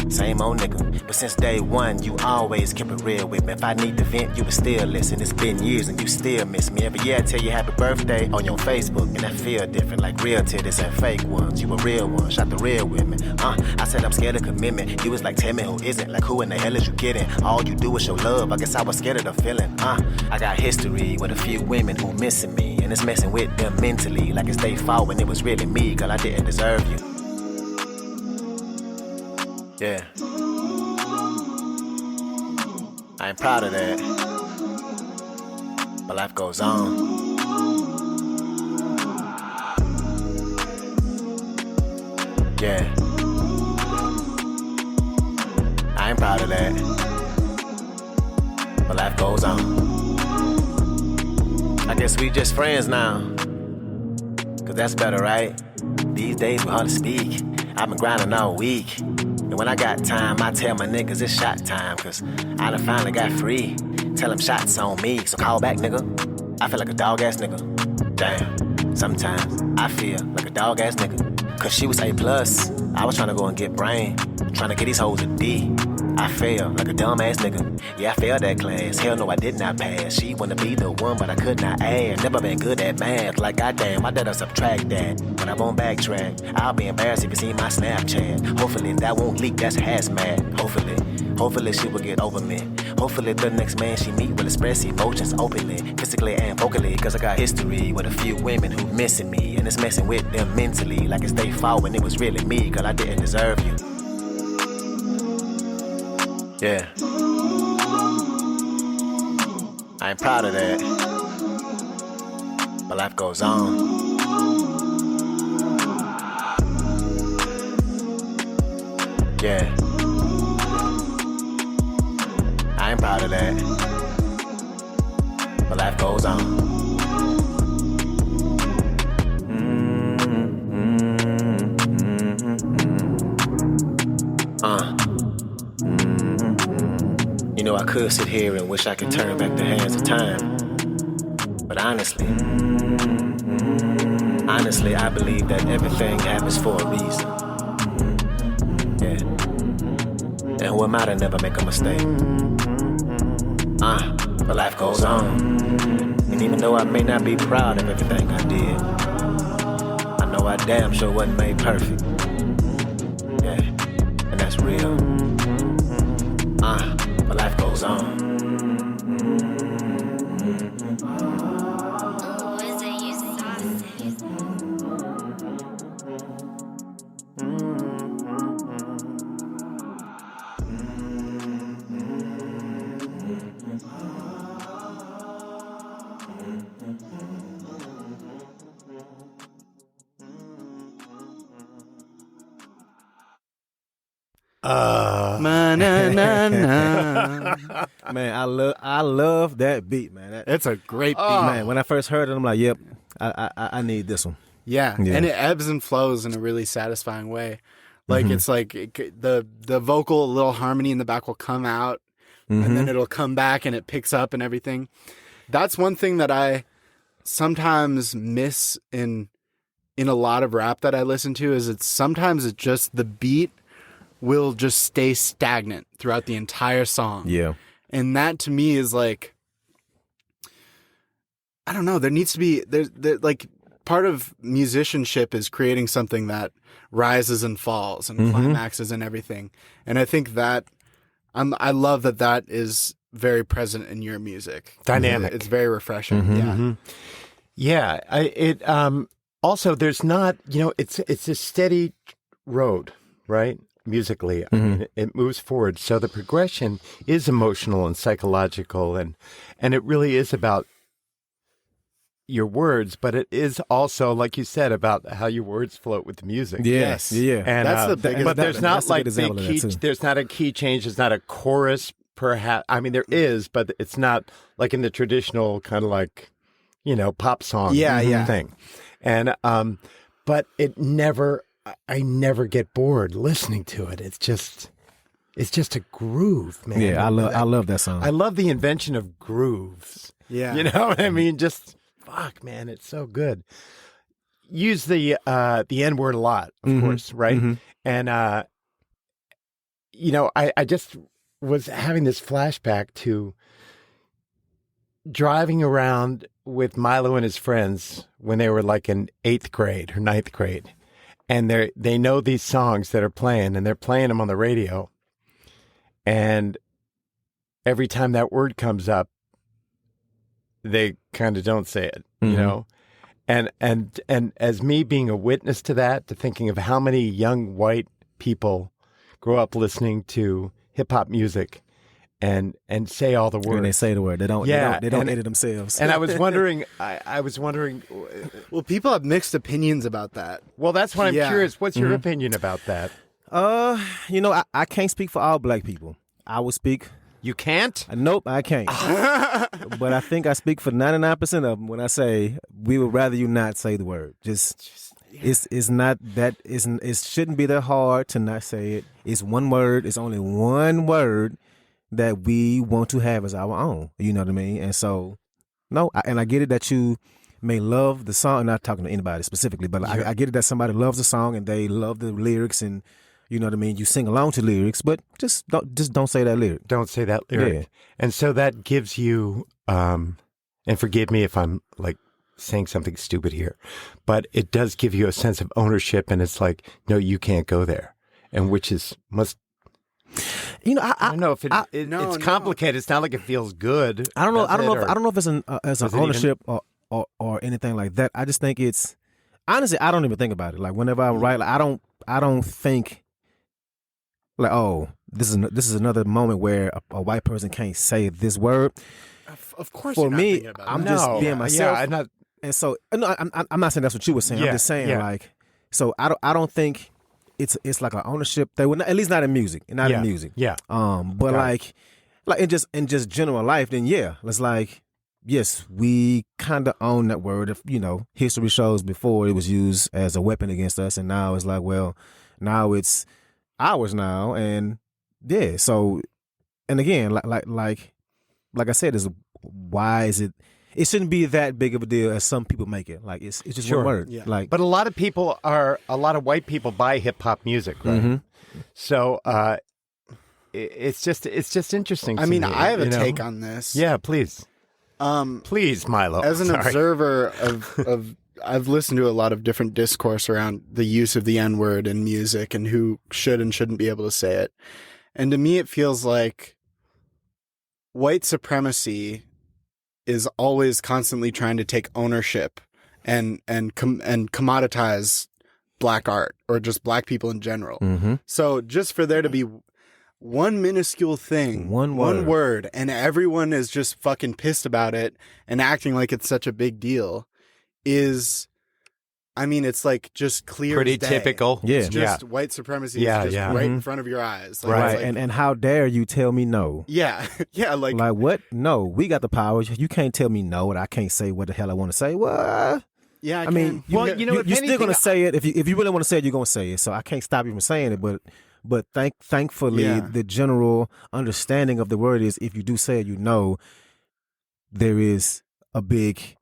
Same old nigga. But since day one, you always kept it real with me. If I need to vent, you would still listen. It's been years and you still miss me. Every year I tell you happy birthday on your Facebook. And I feel different, like real titties and fake ones. You a real one, shot the real with me. I said I'm scared of commitment. You was like, tell me who isn't. Like, who in the hell is you kidding? All you do is show love. I guess I was scared of the feeling. I got history with a few women who missing me. And it's messing with them mentally. Like it's their fault when it was really me. Girl, I didn't deserve you. Yeah. I ain't proud of that, but life goes on. Yeah. I ain't proud of that, but life goes on. I guess we just friends now, cause that's better, right? These days we hardly speak. I've been grinding all week. And when I got time, I tell my niggas it's shot time. Cause I done finally got free. Tell them shots on me, so call back, nigga. I feel like a dog ass nigga. Damn, sometimes I feel like a dog ass nigga. Cause she was A+. I was trying to go and get brain. Trying to get these hoes a D. I fail like a dumb ass nigga. Yeah, I failed that class. Hell no, I did not pass. She wanna be the one, but I could not add. Never been good at math. Like, goddamn, I did subtract that. But I won't backtrack. I'll be embarrassed if you see my Snapchat. Hopefully that won't leak, that's hazmat. Hopefully she will get over me. Hopefully the next man she meet will express emotions openly, physically and vocally. Cause I got history with a few women who missing me. And it's messing with them mentally. Like it's their fault when it was really me. Cause I didn't deserve you. Yeah. I ain't proud of that, but life goes on. Yeah. I ain't proud of that, but life goes on. I could sit here and wish I could turn back the hands of time. But honestly, I believe that everything happens for a reason. Yeah. And who am I to never make a mistake? But life goes on. And even though I may not be proud of everything I did, I know I damn sure wasn't made perfect. Yeah. And that's real. But life goes on. Man, I love that beat, man. It's a great beat. Man, when I first heard it, I'm like, yep, I need this one. Yeah, and it ebbs and flows in a really satisfying way. Like it's like the vocal little harmony in the back will come out, and then it'll come back and it picks up and everything. That's one thing that I sometimes miss in a lot of rap that I listen to is sometimes it's just the beat will just stay stagnant throughout the entire song. Yeah. And that to me is like, I don't know, there needs to be, there's like part of musicianship is creating something that rises and falls and climaxes and everything. And I think that I love that is very present in your music. Dynamic. It's very refreshing. Yeah. Also there's not, it's a steady road, right? Musically, I mean, it moves forward. So the progression is emotional and psychological, and it really is about your words, but it is also, like you said, about how your words float with the music. Yes, yeah. And that's the biggest. But there's not like big key. There's not a key change. There's not a chorus, perhaps. I mean, there is, but it's not like in the traditional kind of like, pop song thing. And but it never. I never get bored listening to it. It's just a groove, man. Yeah, I love that song. I love the invention of grooves. Yeah. You know what I mean? Just fuck, man, it's so good. Use the N-word a lot, of course, right? And I just was having this flashback to driving around with Milo and his friends when they were like in 8th grade or 9th grade. And they know these songs that are playing, and they're playing them on the radio. And every time that word comes up, they kind of don't say it, you know? And as me being a witness to that, to thinking of how many young white people grow up listening to hip hop music and say all the words. And they say the word. They don't edit themselves. And I was wondering, well, people have mixed opinions about that. Well, that's why I'm curious. What's your opinion about that? I can't speak for all black people. I will speak. You can't? Nope, I can't. But I think I speak for 99% of them when I say we would rather you not say the word. It's not that it shouldn't be that hard to not say it. It's one word. It's only one word that we want to have as our own. You know what I mean? And so, I get it that you may love the song. I'm not talking to anybody specifically, but I get it that somebody loves the song and they love the lyrics, and you know what I mean. You sing along to lyrics, but just don't say that lyric. Don't say that lyric. Yeah. And so that gives you, and forgive me if I'm like saying something stupid here, but it does give you a sense of ownership, and it's like, no, you can't go there, and which is I don't know if it's complicated. It's not like it feels good. I don't know if it's an ownership or anything like that. I just think it's honestly, I don't even think about it. Like whenever I write, like, I don't think like, oh, this is another moment where a white person can't say this word. Of course, for me, I'm just being myself. I'm not, and so I'm not saying that's what you were saying. I'm just saying like, so I don't think it's like an ownership that would at least not in music, in music. Yeah. But like in just general life, then it's like, yes, we kind of own that word. If history shows before it was used as a weapon against us, and now it's like, well, now it's ours now, and so and again, like I said, why is it? It shouldn't be that big of a deal as some people make it. Like it's just Sure. one word. Yeah. Like, But a lot of white people buy hip hop music, right? Mm-hmm. So it's just interesting. I to mean, me, I have a you know? take on this. Yeah, please, please, Milo. As an Sorry. observer of I've listened to a lot of different discourse around the use of the N-word in music and who should and shouldn't be able to say it. And to me, it feels like white supremacy is always constantly trying to take ownership and commoditize black art or just black people in general. mm-hmm. So just for there to be one minuscule thing, One word, and everyone is just fucking pissed about it and acting like it's such a big deal is, I mean, it's like just clear Pretty as day. typical. Yeah. It's just white supremacy Yeah, is just yeah. right in Mhm. front of your eyes. Like, Right. it's like- And how dare you tell me no? yeah. Yeah. Like, Like what? No, we got the power. You can't tell me no, and I can't say what the hell I want to say. Well, yeah. I mean, Well, you know, if you're still anything, gonna say it if you really want to say it, you're gonna say it. So I can't stop you from saying it. But thankfully, Yeah. the general understanding of the word is if you do say it, you know, there is a big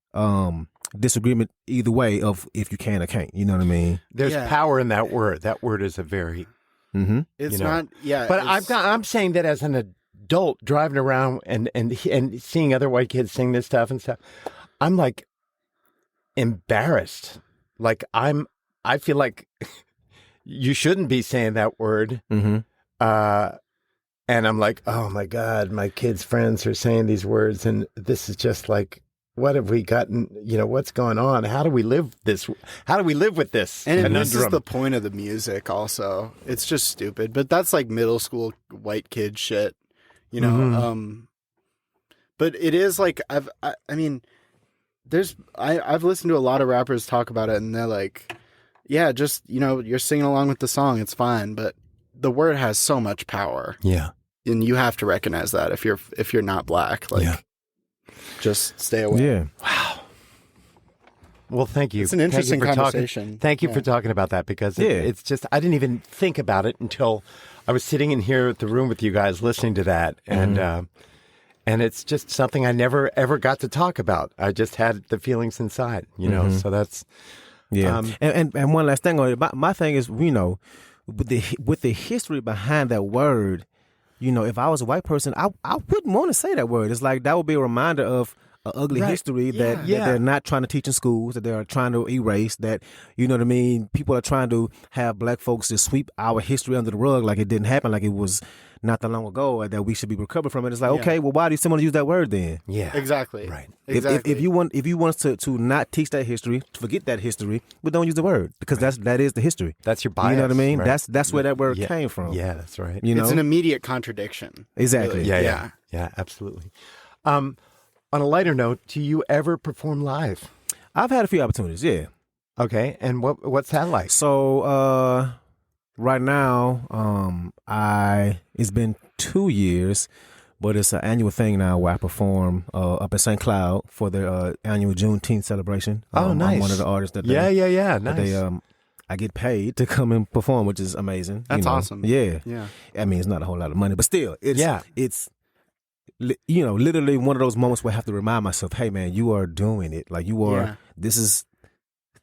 disagreement either way of if you can or can't. You know what I mean? There's Yeah. power in that word. That word is a very. Mm-hmm. it's you know. not, yeah. But it's- I'm saying that as an adult driving around and seeing other white kids sing this stuff and stuff, I'm like embarrassed. Like I feel like you shouldn't be saying that word. Mm-hmm. And I'm like, oh my God, my kids' friends are saying these words, and this is just like, what have we gotten? You know, what's going on? How do we live this? How do we live with this? And conundrum? this is the point of the music also. It's just stupid. But that's like middle school white kid shit, you know? Mhm. But it is like, I mean, I've listened to a lot of rappers talk about it and they're like, yeah, just, you know, you're singing along with the song. It's fine. But the word has so much power. Yeah. And you have to recognize that if you're not black, like, Yeah. just stay away. Yeah. Wow. Well, thank you. It's an interesting Thank you for conversation. Thank you Yeah. for talking about that because Yeah. it's just, I didn't even think about it until I was sitting in here at the room with you guys listening to that. And it's just something I never, ever got to talk about. I just had the feelings inside, you know, so that's. Yeah. And one last thing on it. My thing is, you know, with the history behind that word, you know, if I was a white person, I wouldn't want to say that word. It's like that would be a reminder of an ugly Right. history that Yeah. they're not trying to teach in schools, that they're trying to erase, that, you know what I mean? People are trying to have black folks just sweep our history under the rug like it didn't happen, like it was not that long ago, and that we should be recovered from it. It's like, okay, well, why do you still want to use that word then? Yeah. Exactly. Right. Exactly. If you want us to not teach that history, to forget that history, but don't use the word because that is the history. That's your bias. You know what I mean? right? That's where that word Yeah. came from. Yeah, that's right. You know? It's an immediate contradiction. Exactly. really. Yeah, Yeah. yeah, yeah, absolutely. On a lighter note, do you ever perform live? I've had a few opportunities, yeah. Okay, and what's that like? So right now, it's been 2 years, but it's an annual thing now where I perform up at St. Cloud for their annual Juneteenth celebration. Oh, nice. I'm one of the artists that Yeah, that nice. I get paid to come and perform, which is amazing. That's you know? awesome. Yeah. Yeah. I mean, it's not a whole lot of money, but still, it's you know, literally one of those moments where I have to remind myself, hey, man, you are doing it. Like you are, Yeah. this is,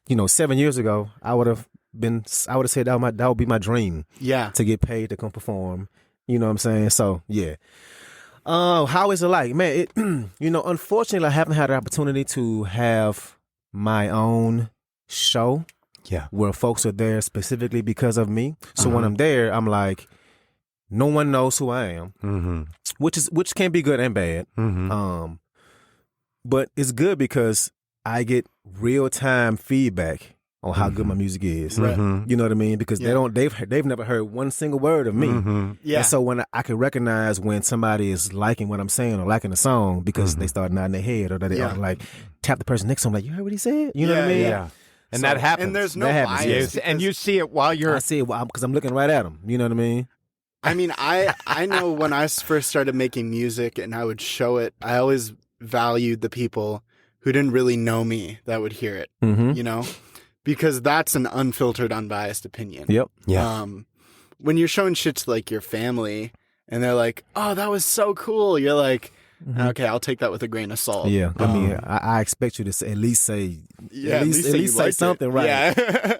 you know, 7 years ago, I would have said that would be my dream Yeah. to get paid to come perform. You know what I'm saying? So, yeah. How is it like? Man, it, you know, unfortunately, I haven't had the opportunity to have my own show. Yeah. Where folks are there specifically because of me. So when I'm there, I'm like, no one knows who I am, Mm-hmm. which can be good and bad. Mm-hmm. But it's good because I get real time feedback on how good my music is. Right. Mm-hmm. You know what I mean? Because Yeah. they've never heard one single word of me. Mm-hmm. Yeah. And so when I can recognize when somebody is liking what I'm saying or liking the song because they start nodding their head or that they Yeah. are like tap the person next to them like, you heard what he said? You know what I Yeah, mean? Yeah. And So- that happens. And there's no That happens, bias. yeah. and because- you see it while you're. I see it because I'm looking right at them. You know what I mean? I mean, I know when I first started making music and I would show it, I always valued the people who didn't really know me that would hear it, Mm-hmm. you know, because that's an unfiltered, unbiased opinion. Yep. Yeah. When you're showing shit to like your family and they're like, "Oh, that was so cool," you're like, "Okay, I'll take that with a grain of salt." Yeah, I mean, I expect you to at least say, Yeah, at least say something, right? Yeah.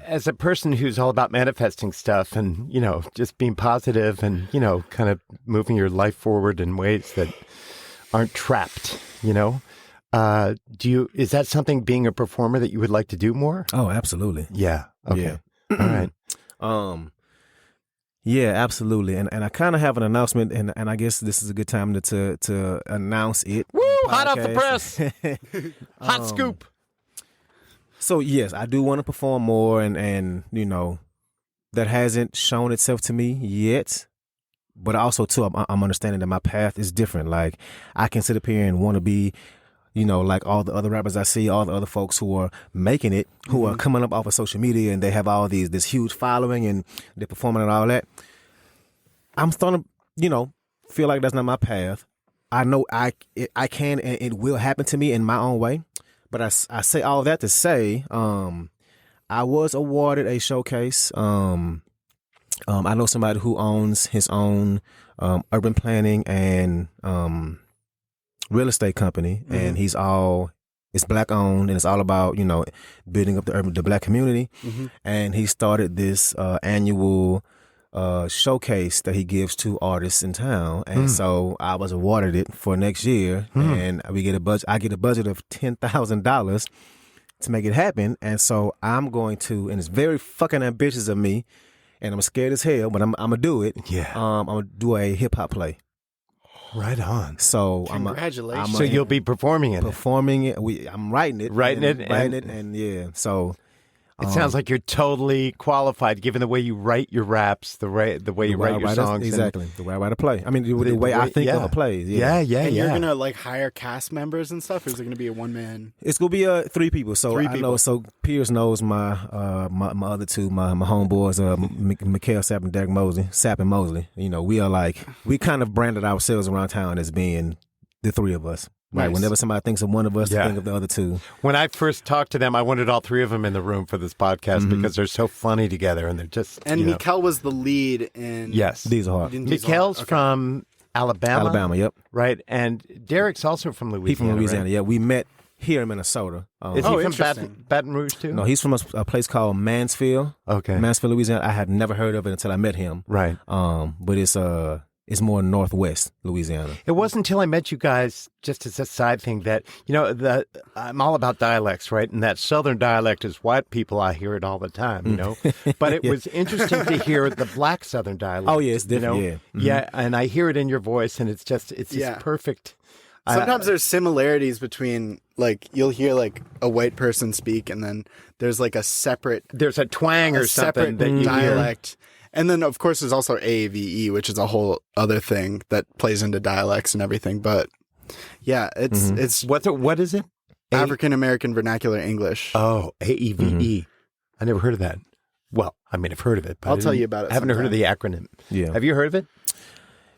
As a person who's all about manifesting stuff and, just being positive and, kind of moving your life forward in ways that aren't trapped, is that something, being a performer, that you would like to do more? Oh, absolutely. Yeah. Okay. Yeah. All right. Yeah, absolutely. And I kind of have an announcement, and I guess this is a good time to announce it. Woo! Hot off the press. Hot scoop. So yes, I do want to perform more, and that hasn't shown itself to me yet. But also too, I'm understanding that my path is different. Like, I can sit up here and want to be, like all the other rappers I see, all the other folks who are making it, who are coming up off of social media, and they have all this huge following, and they're performing and all that. I'm starting to, feel like that's not my path. I know I can, and it will happen to me in my own way. But I say all that to say, I was awarded a showcase. I know somebody who owns his own urban planning and real estate company, and it's black owned, and it's all about building up the black community. And he started this annual showcase that he gives to artists in town, and so I was awarded it for next year, and we get a budget. I get a budget of $10,000 to make it happen, and so I'm going to, and it's very fucking ambitious of me, and I'm scared as hell, but I'm gonna do it. Yeah, I'm gonna do a hip hop play. Right on. So congratulations. So you'll be performing it. I'm writing it, and yeah. So it sounds like you're totally qualified, given the way you write your raps, the way you write your songs. Exactly, the way I write a play. I mean, the way I think of a play. Yeah. And you're gonna hire cast members and stuff, or is it gonna be a one man? It's gonna be 3 people. So I know. So Pierce knows my other two, my homeboys, Mikhail Sapp and Derek Mosley, Sapp and Mosley. We are we kind of branded ourselves around town as being the 3 of us. Right. Nice. Whenever somebody thinks of one of us, they think of the other 2. When I first talked to them, I wanted all 3 of them in the room for this podcast because they're so funny together, and they're just. And Mikhail was the lead in. Yes, these are hard. Mikhail's from Alabama. Alabama, yep. Right, and Derek's also from Louisiana. He's from Louisiana. Right? Yeah, we met here in Minnesota. Is he from Baton Rouge too? No, he's from a place called Mansfield. Okay, Mansfield, Louisiana. I had never heard of it until I met him. Right. But it's more northwest Louisiana. It wasn't until I met you guys, just as a side thing, that I'm all about dialects, right? And that Southern dialect is white people. I hear it all the time, But it was interesting to hear the black Southern dialect. Oh yeah, it's different. Yeah, and I hear it in your voice, and it's just perfect. Sometimes there's similarities between you'll hear a white person speak, and then there's there's a twang or something that you dialect. hear. And then, of course, there's also AAVE, which is a whole other thing that plays into dialects and everything. But yeah, it's what is it? African American Vernacular English. Oh, AEVE. I never heard of that. Well, I mean, I've heard of it, but I'll tell you about it. I haven't heard of the acronym. Yeah. Have you heard of it?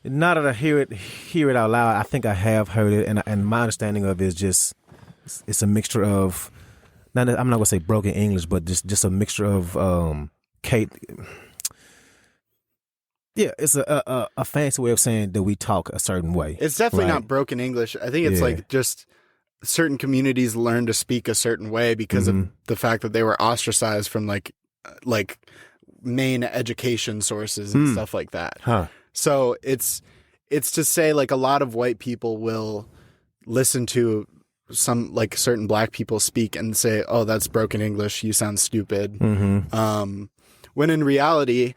Now that I hear it out loud, I think I have heard it, and my understanding of it is just it's a mixture of. I'm not gonna say broken English, but just a mixture of Kate. Yeah, it's a fancy way of saying that we talk a certain way. It's definitely not broken English. I think it's just certain communities learn to speak a certain way because of the fact that they were ostracized from main education sources and stuff like that. Huh. So it's to say a lot of white people will listen to some certain black people speak and say, "Oh, that's broken English. You sound stupid." When in reality,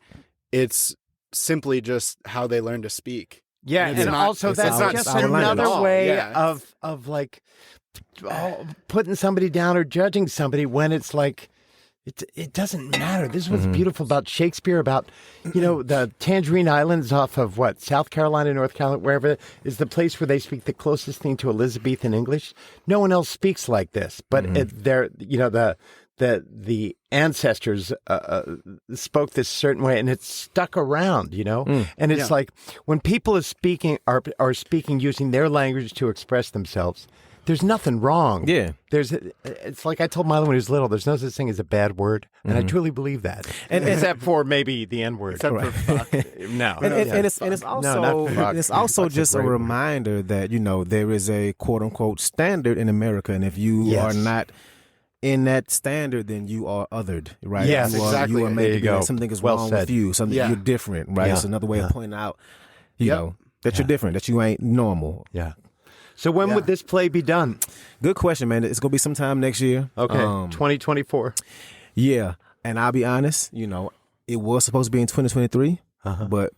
it's simply just how they learn to speak. Yeah, and also that's just another way of putting somebody down or judging somebody when it's it doesn't matter. This is what's beautiful about Shakespeare, about the Tangerine Islands off of South Carolina, North Carolina, wherever is the place where they speak the closest thing to Elizabethan English. No one else speaks like this, but they're the ancestors spoke this certain way, and it's stuck around, And it's when people are speaking using their language to express themselves, there's nothing wrong. Yeah. It's like I told Milo when he was little, there's no such thing as a bad word. And I truly believe that. And- except for maybe the N word. Except for fuck. No. And it's also not fuck. it's also Fuck's a just a great word. reminder that there is a quote unquote standard in America, and if you Yes. are not in that standard, then you are othered, right? Yes, you are, exactly. You are There you maybe go. something is Well wrong said. with you, something Yeah. you're different, right? Yeah. It's another way of pointing out, you Yep. know, that you're different, that you ain't normal. Yeah. So when would this play be done? Good question, man. It's gonna be sometime next year. Okay. 2024. Yeah, and I'll be honest, it was supposed to be in 2023, but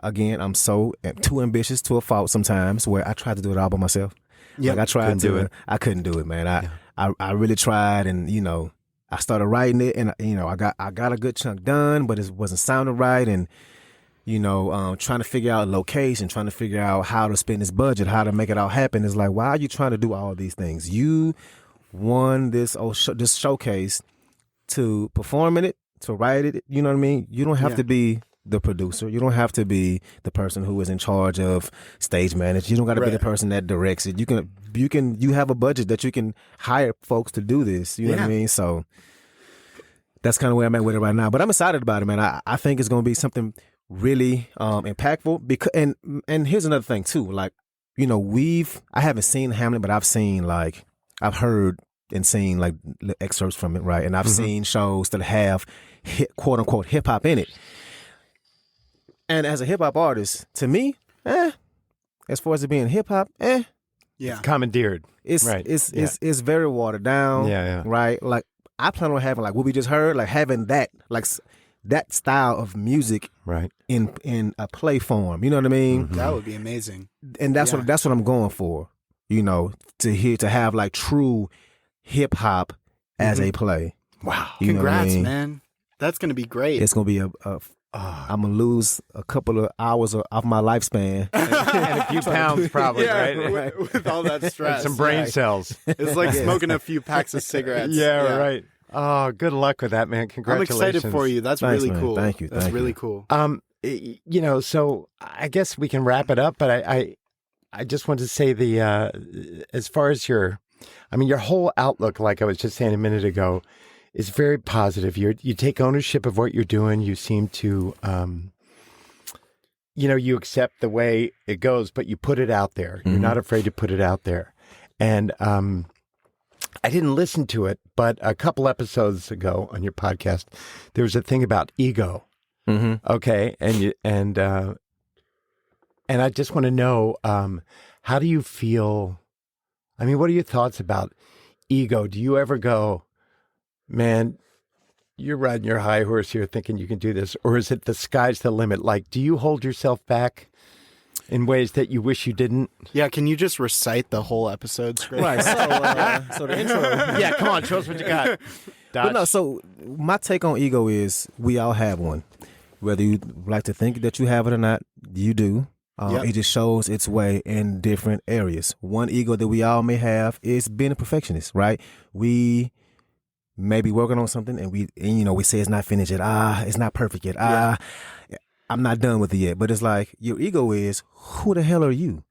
again, I'm too ambitious to a fault sometimes where I tried to do it all by myself. Yep. Like I tried Couldn't to do it. I couldn't do it, man. I really tried, and I started writing it, and I got a good chunk done, but it wasn't sounding right, and trying to figure out location, trying to figure out how to spend this budget, how to make it all happen. It's like, why are you trying to do all these things? You won this showcase to perform in it, to write it. You know what I mean? You don't have to be the producer. You don't have to be the person who is in charge of stage management. You don't got to be the person that directs it. You have a budget that you can hire folks to do this. You know what I mean? So that's kind of where I'm at with it right now. But I'm excited about it, man. I think it's going to be something really impactful. Because and here's another thing too. Like, I haven't seen Hamlet, but I've heard and seen like excerpts from it, right? And I've seen shows that have quote unquote hip hop in it. And as a hip hop artist, to me, as far as it being hip hop, Yeah. Commandeered. it's Right. it's very watered down. Yeah. Right? Like I plan on having like what we just heard, like having that that style of music Right. in a play form. You know what I mean? That would be amazing. And that's what I'm going for. To have like true hip hop as a play. Wow. You know what I Congrats, mean? man. That's going to be great. It's gonna be I'm gonna lose a couple of hours off my lifespan. And a few pounds probably, right? With all that stress. Some brain cells. It's like smoking a few packs of cigarettes. Yeah, right. Oh, good luck with that, man. I'm Congratulations. excited for you. That's Thanks, really man. cool. Thank you. That's Thank really you. cool. So I guess we can wrap it up, but I just want to say as far as your whole outlook, like I was just saying a minute ago, is very positive. You take ownership of what you're doing. You seem to, you accept the way it goes, but you put it out there. You're not afraid to put it out there. And I didn't listen to it, but a couple episodes ago on your podcast, there was a thing about ego. Okay, and I just want to know, how do you feel? I mean, what are your thoughts about ego? Do you ever go, man, you're riding your high horse here thinking you can do this? Or is it the sky's the limit? Like, do you hold yourself back in ways that you wish you didn't? Yeah, can you just recite the whole episode script? Right. So the intro. Yeah, come on, show us what you got. But no, so my take on ego is we all have one. Whether you like to think that you have it or not, you do. It just shows its way in different areas. One ego that we all may have is being a perfectionist, right? We may be working on something and we say it's not finished yet. It's not perfect yet. I'm not done with it yet. But it's like your ego is, who the hell are you?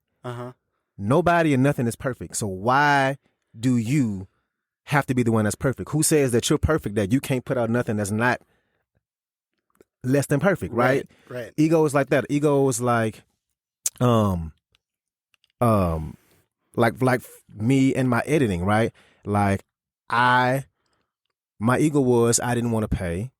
Nobody and nothing is perfect. So why do you have to be the one that's perfect? Who says that you're perfect, that you can't put out nothing that's not less than perfect, right? Right. Ego is like that. Ego is like like me and my editing, right? Like my ego was I didn't want to pay,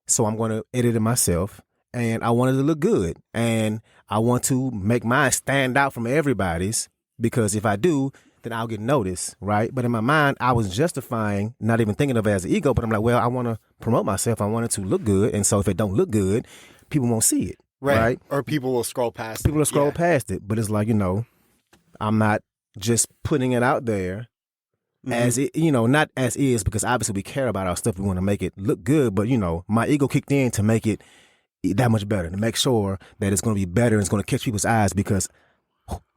so I'm going to edit it myself, and I wanted to look good, and I want to make mine stand out from everybody's, because if I do, then I'll get noticed, right? But in my mind, I was justifying, not even thinking of it as an ego, but I'm like, well, I want to promote myself. I want it to look good, and so if it don't look good, people won't see it, right? Or people will scroll past People will scroll past it, but it's like, I'm not just putting it out there as it, not as is, because obviously we care about our stuff. We want to make it look good, but my ego kicked in to make it that much better, to make sure that it's going to be better and it's going to catch people's eyes, because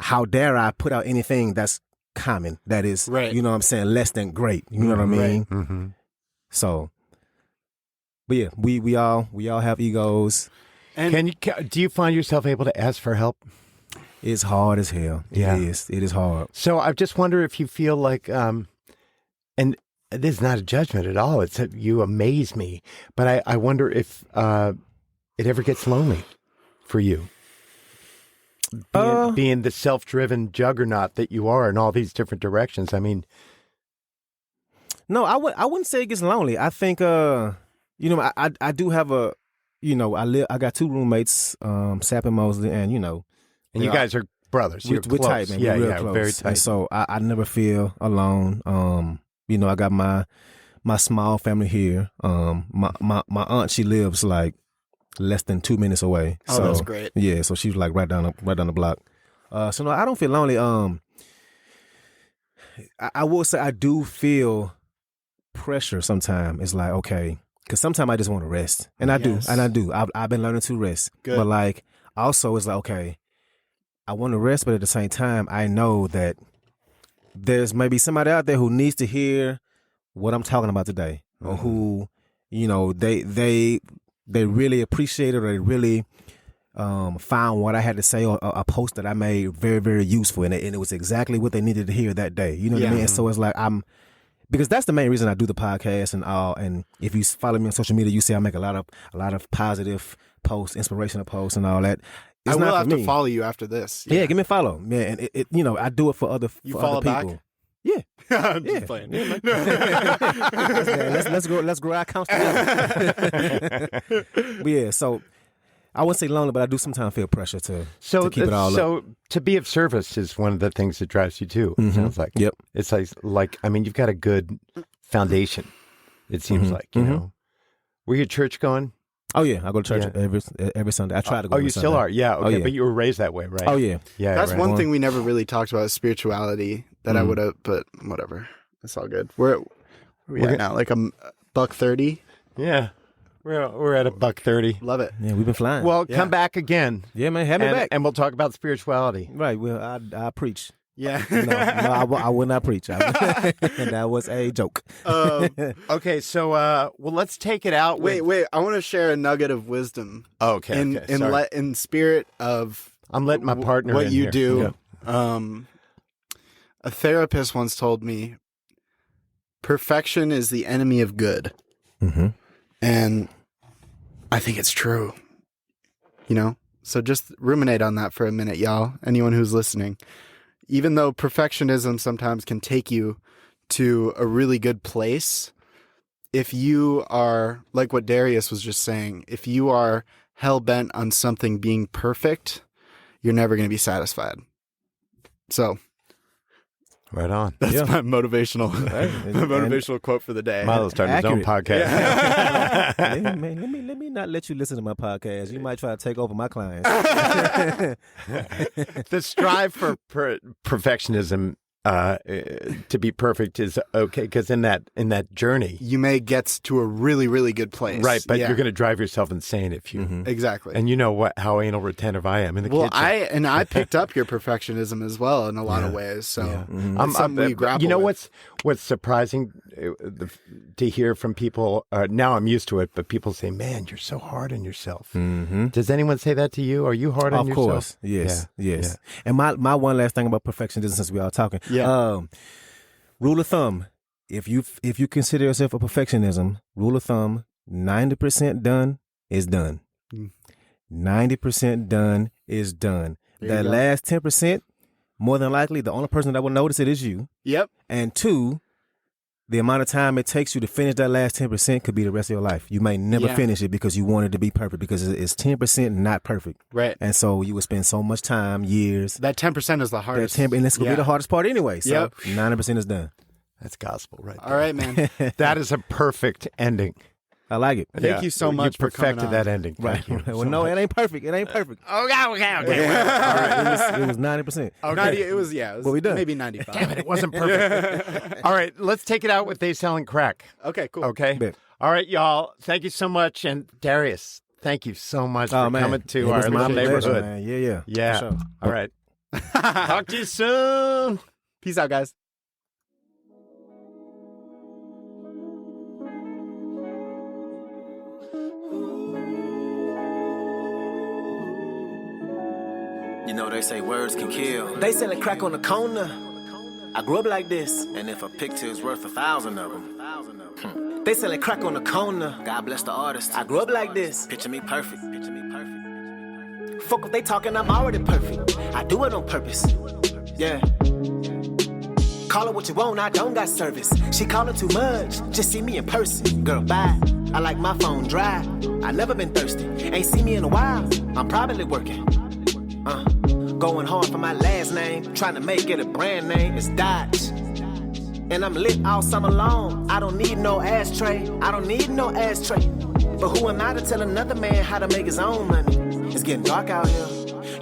how dare I put out anything that's common, that is, right. Less than great. You know what I mean? Mm-hmm. So, but yeah, we all have egos. And Do you find yourself able to ask for help? It's hard as hell. Yeah. It is. It is hard. So I just wonder if you feel like, and this is not a judgment at all. It's you amaze me, but I wonder if it ever gets lonely for you, being the self-driven juggernaut that you are in all these different directions. I mean, no, I wouldn't say it gets lonely. I think I do have a, I got 2 roommates, Sap and Mosley, and and you guys are brothers. You're we're close. tight, man. Yeah, We're real yeah, close. very tight. And so I never feel alone. I got my small family here. My aunt, she lives like less than 2 minutes away. Oh, so, that's great. Yeah, so she's like right down the block. So no, I don't feel lonely. I will say I do feel pressure sometimes. It's like, okay, because sometimes I just want to rest, and I do. I've been learning to rest. Good. But like also it's like, okay, I want to rest, but at the same time I know that there's maybe somebody out there who needs to hear what I'm talking about today, or who they really appreciate it, or they really found what I had to say, or a post that I made very, very useful, and it was exactly what they needed to hear that day. You know what I mean? And so it's like because that's the main reason I do the podcast and all. And if you follow me on social media, you see I make a lot of positive posts, inspirational posts, and all that. It's I will not have for to me. follow you after this. Yeah, give me a follow. Yeah, and it I do it for other You for follow other people. back? Yeah. I'm Yeah. just playing. Let's grow our accounts together. But yeah, so I wouldn't say lonely, but I do sometimes feel pressure to keep it all up. So to be of service is one of the things that drives you too. It sounds like. Yep. It's like I mean, you've got a good foundation. It seems like you know. Were you church going? Oh yeah, I go to church every Sunday. I try to go. Oh, every you Sunday. still are? Yeah. Okay, Oh, yeah. but you were raised that way, right? Oh yeah. Yeah. That's right. one thing we never really talked about is spirituality that I would have, but whatever. It's all good. Where we at now? Like $130? Yeah. We're at $130. Love it. Yeah, we've been flying. Well, Yeah. come back again. Yeah, man, have me back. And we'll talk about spirituality. Right. Well, I preach. Yeah. No, I will not preach. That was a joke. Okay, so well, let's take it out. Wait. I want to share a nugget of wisdom. Okay. In spirit of I'm letting my partner what in you here. do. Yeah. A therapist once told me, perfection is the enemy of good. Mm-hmm. And I think it's true. So just ruminate on that for a minute, y'all. Anyone who's listening. Even though perfectionism sometimes can take you to a really good place, if you are, like what Darius was just saying, if you are hell-bent on something being perfect, you're never going to be satisfied. So Right on. that's Yeah. my motivational quote for the day. Milo's starting his own Accurate. podcast. Man, let me not let you listen to my podcast. You might try to take over my clients. The strive for perfectionism to be perfect is okay, because in that journey, You may get to a really, really good place. right? But Yeah. you're going to drive yourself insane if you. Exactly. And you know how anal retentive I am in the Well, kitchen. I picked up your perfectionism as well in a lot of ways. So it's something we grapple you know with. what's surprising to hear from people. Now I'm used to it, but people say, "Man, you're so hard on yourself." Mm-hmm. Does anyone say that to you? Are you hard on Of yourself? course, yes, Yeah, yes. And my one last thing about perfectionism, since we are talking, rule of thumb: if you consider yourself a perfectionism, rule of thumb: 90% done is done. 90% done is done. There you That go. last 10%, more than likely, the only person that will notice it is you. Yep. And 2, the amount of time it takes you to finish that last 10% could be the rest of your life. You may never Yeah. finish it because you want it to be perfect, because it's 10% not perfect. Right. And so you would spend so much time, years. That 10% is the That hardest. 10, and this could be the hardest part anyway. So Yep. 90% is done. That's gospel, right? All right, man. That is a perfect ending. I like it. Thank you so much You for coming perfected on. that ending. Right. Thank you. Well, no, it ain't perfect. It ain't perfect. Okay. All right. It was 90%. It was What we done? maybe 95. Damn it, it wasn't perfect. All right, let's take it out with They Selling Crack. Okay, cool. Okay? Bet. All right, y'all. Thank you so much. And Darius, thank you so much for coming It to was our my little pleasure, neighborhood. man. Yeah. Yeah. For sure. All right. Talk to you soon. Peace out, guys. You know they say words can kill. They selling crack on the corner. I grew up like this. And if a picture is worth 1,000 of them. They selling crack on the corner. God bless the artist. I grew up like this. Picture me perfect. Fuck what they talking, I'm already perfect. I do it on purpose. Yeah. Call it what you want, I don't got service. She calling too much, just see me in person. Girl, bye. I like my phone dry. I never been thirsty. Ain't seen me in a while. I'm probably working. Going hard for my last name. Trying to make it a brand name. It's Dotch. And I'm lit all summer long. I don't need no ashtray. I don't need no ashtray. But who am I to tell another man how to make his own money? It's getting dark out here.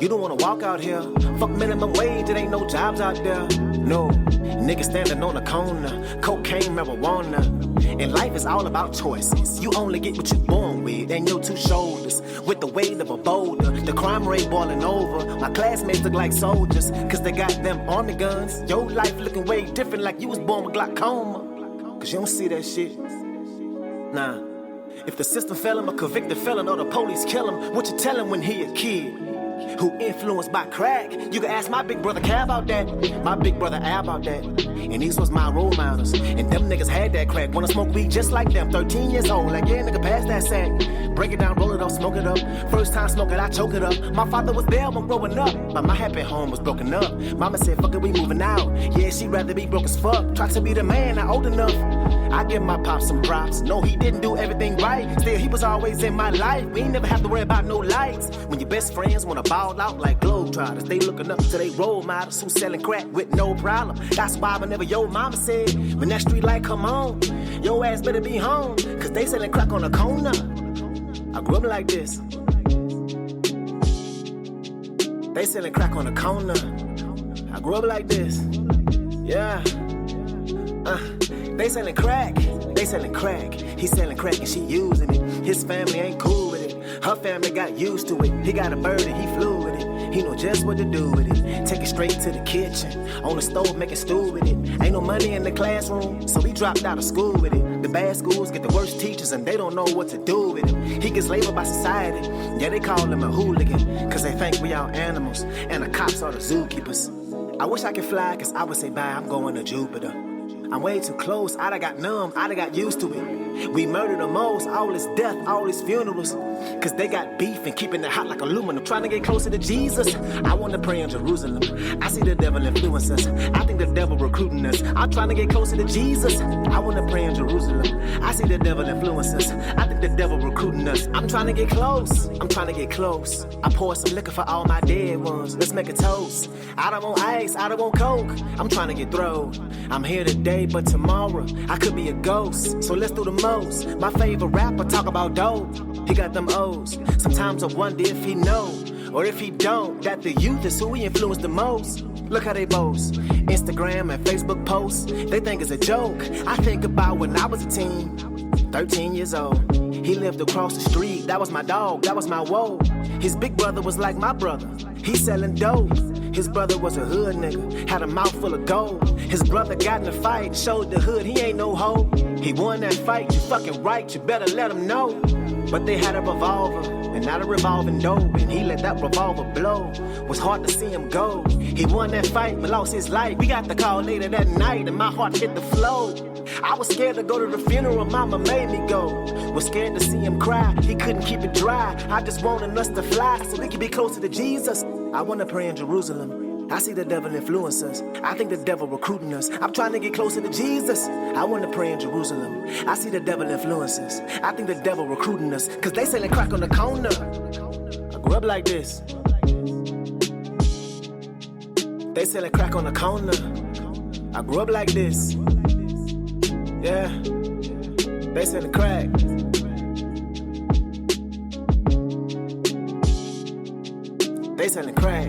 You don't wanna walk out here. Fuck minimum wage, it ain't no jobs out there. No, niggas standing on the corner. Cocaine, marijuana. And life is all about choices. You only get what you born with. And your two shoulders with the weight of a boulder. The crime rate boiling over. My classmates look like soldiers, cause they got them army guns. Your life looking way different, like you was born with glaucoma. Cause you don't see that shit. Nah. If the system fail him, a convicted felon, or the police kill him, what you tell him when he a kid? Who influenced by crack? You can ask my big brother Cab about that. My big brother Ab about that. And these was my role models. And them niggas had that crack. Wanna smoke weed just like them. 13 years old, like yeah, nigga, pass that sack. Break it down, roll it up, smoke it up. First time smoke it, I choke it up. My father was there when growing up, but my happy home was broken up. Mama said, fuck it, we moving out. Yeah, she'd rather be broke as fuck. Try to be the man, not old enough. I give my pop some props. No, he didn't do everything right. Still, he was always in my life. We ain't never have to worry about no lights. When your best friends wanna ball out like globetrotters, they looking up to they role models who selling crack with no problem. That's why whenever your mama said, when that street light come on, your ass better be home, cause they selling crack on the corner. I grew up like this. They selling crack on the corner. I grew up like this. Yeah. They selling crack. They selling crack. He selling crack and she using it. His family ain't cool with it. Her family got used to it. He got a bird and he flew with it. He know just what to do with it. Take it straight to the kitchen. On the stove making stew with it. Ain't no money in the classroom, so he dropped out of school with it. The bad schools get the worst teachers and they don't know what to do with it. He gets labeled by society. Yeah, they call him a hooligan, cause they think we all animals and the cops are the zookeepers. I wish I could fly, cause I would say bye, I'm going to Jupiter. I'm way too close, I done got numb, I done got used to it. We murder the most, all this death, all these funerals. Cause they got beef and keeping it hot like aluminum. Trying to get closer to Jesus, I wanna pray in Jerusalem. I see the devil influence us, I think the devil recruiting us. I'm trying to get closer to Jesus, I wanna pray in Jerusalem. I see the devil influence us, I think the devil recruiting us. I'm trying to get close, I'm trying to get close. I pour some liquor for all my dead ones, let's make a toast. I don't want ice, I don't want coke, I'm trying to get through. I'm here today, but tomorrow I could be a ghost, so let's do the most. My favorite rapper talk about dope, he got them O's. Sometimes I wonder if he know, or if he don't, that the youth is who he influenced the most. Look how they boast, Instagram and Facebook posts, they think it's a joke. I think about when I was a teen, 13 years old. He lived across the street, that was my dog, that was my woe. His big brother was like my brother, he selling dope. His brother was a hood nigga, had a mouth full of gold. His brother got in a fight, showed the hood he ain't no hoe. He won that fight, you fucking right, you better let him know. But they had a revolver, and not a revolving door. And he let that revolver blow, was hard to see him go. He won that fight, but lost his life. We got the call later that night, and my heart hit the floor. I was scared to go to the funeral, mama made me go. Was scared to see him cry, he couldn't keep it dry. I just wanted us to fly, so we could be closer to Jesus. I wanna pray in Jerusalem. I see the devil influence us, I think the devil recruiting us. I'm trying to get closer to Jesus, I wanna pray in Jerusalem. I see the devil influence us, I think the devil recruiting us. Cause they selling crack on the corner. I grew up like this. They selling crack on the corner. I grew up like this. Yeah, they selling crack. They selling crack.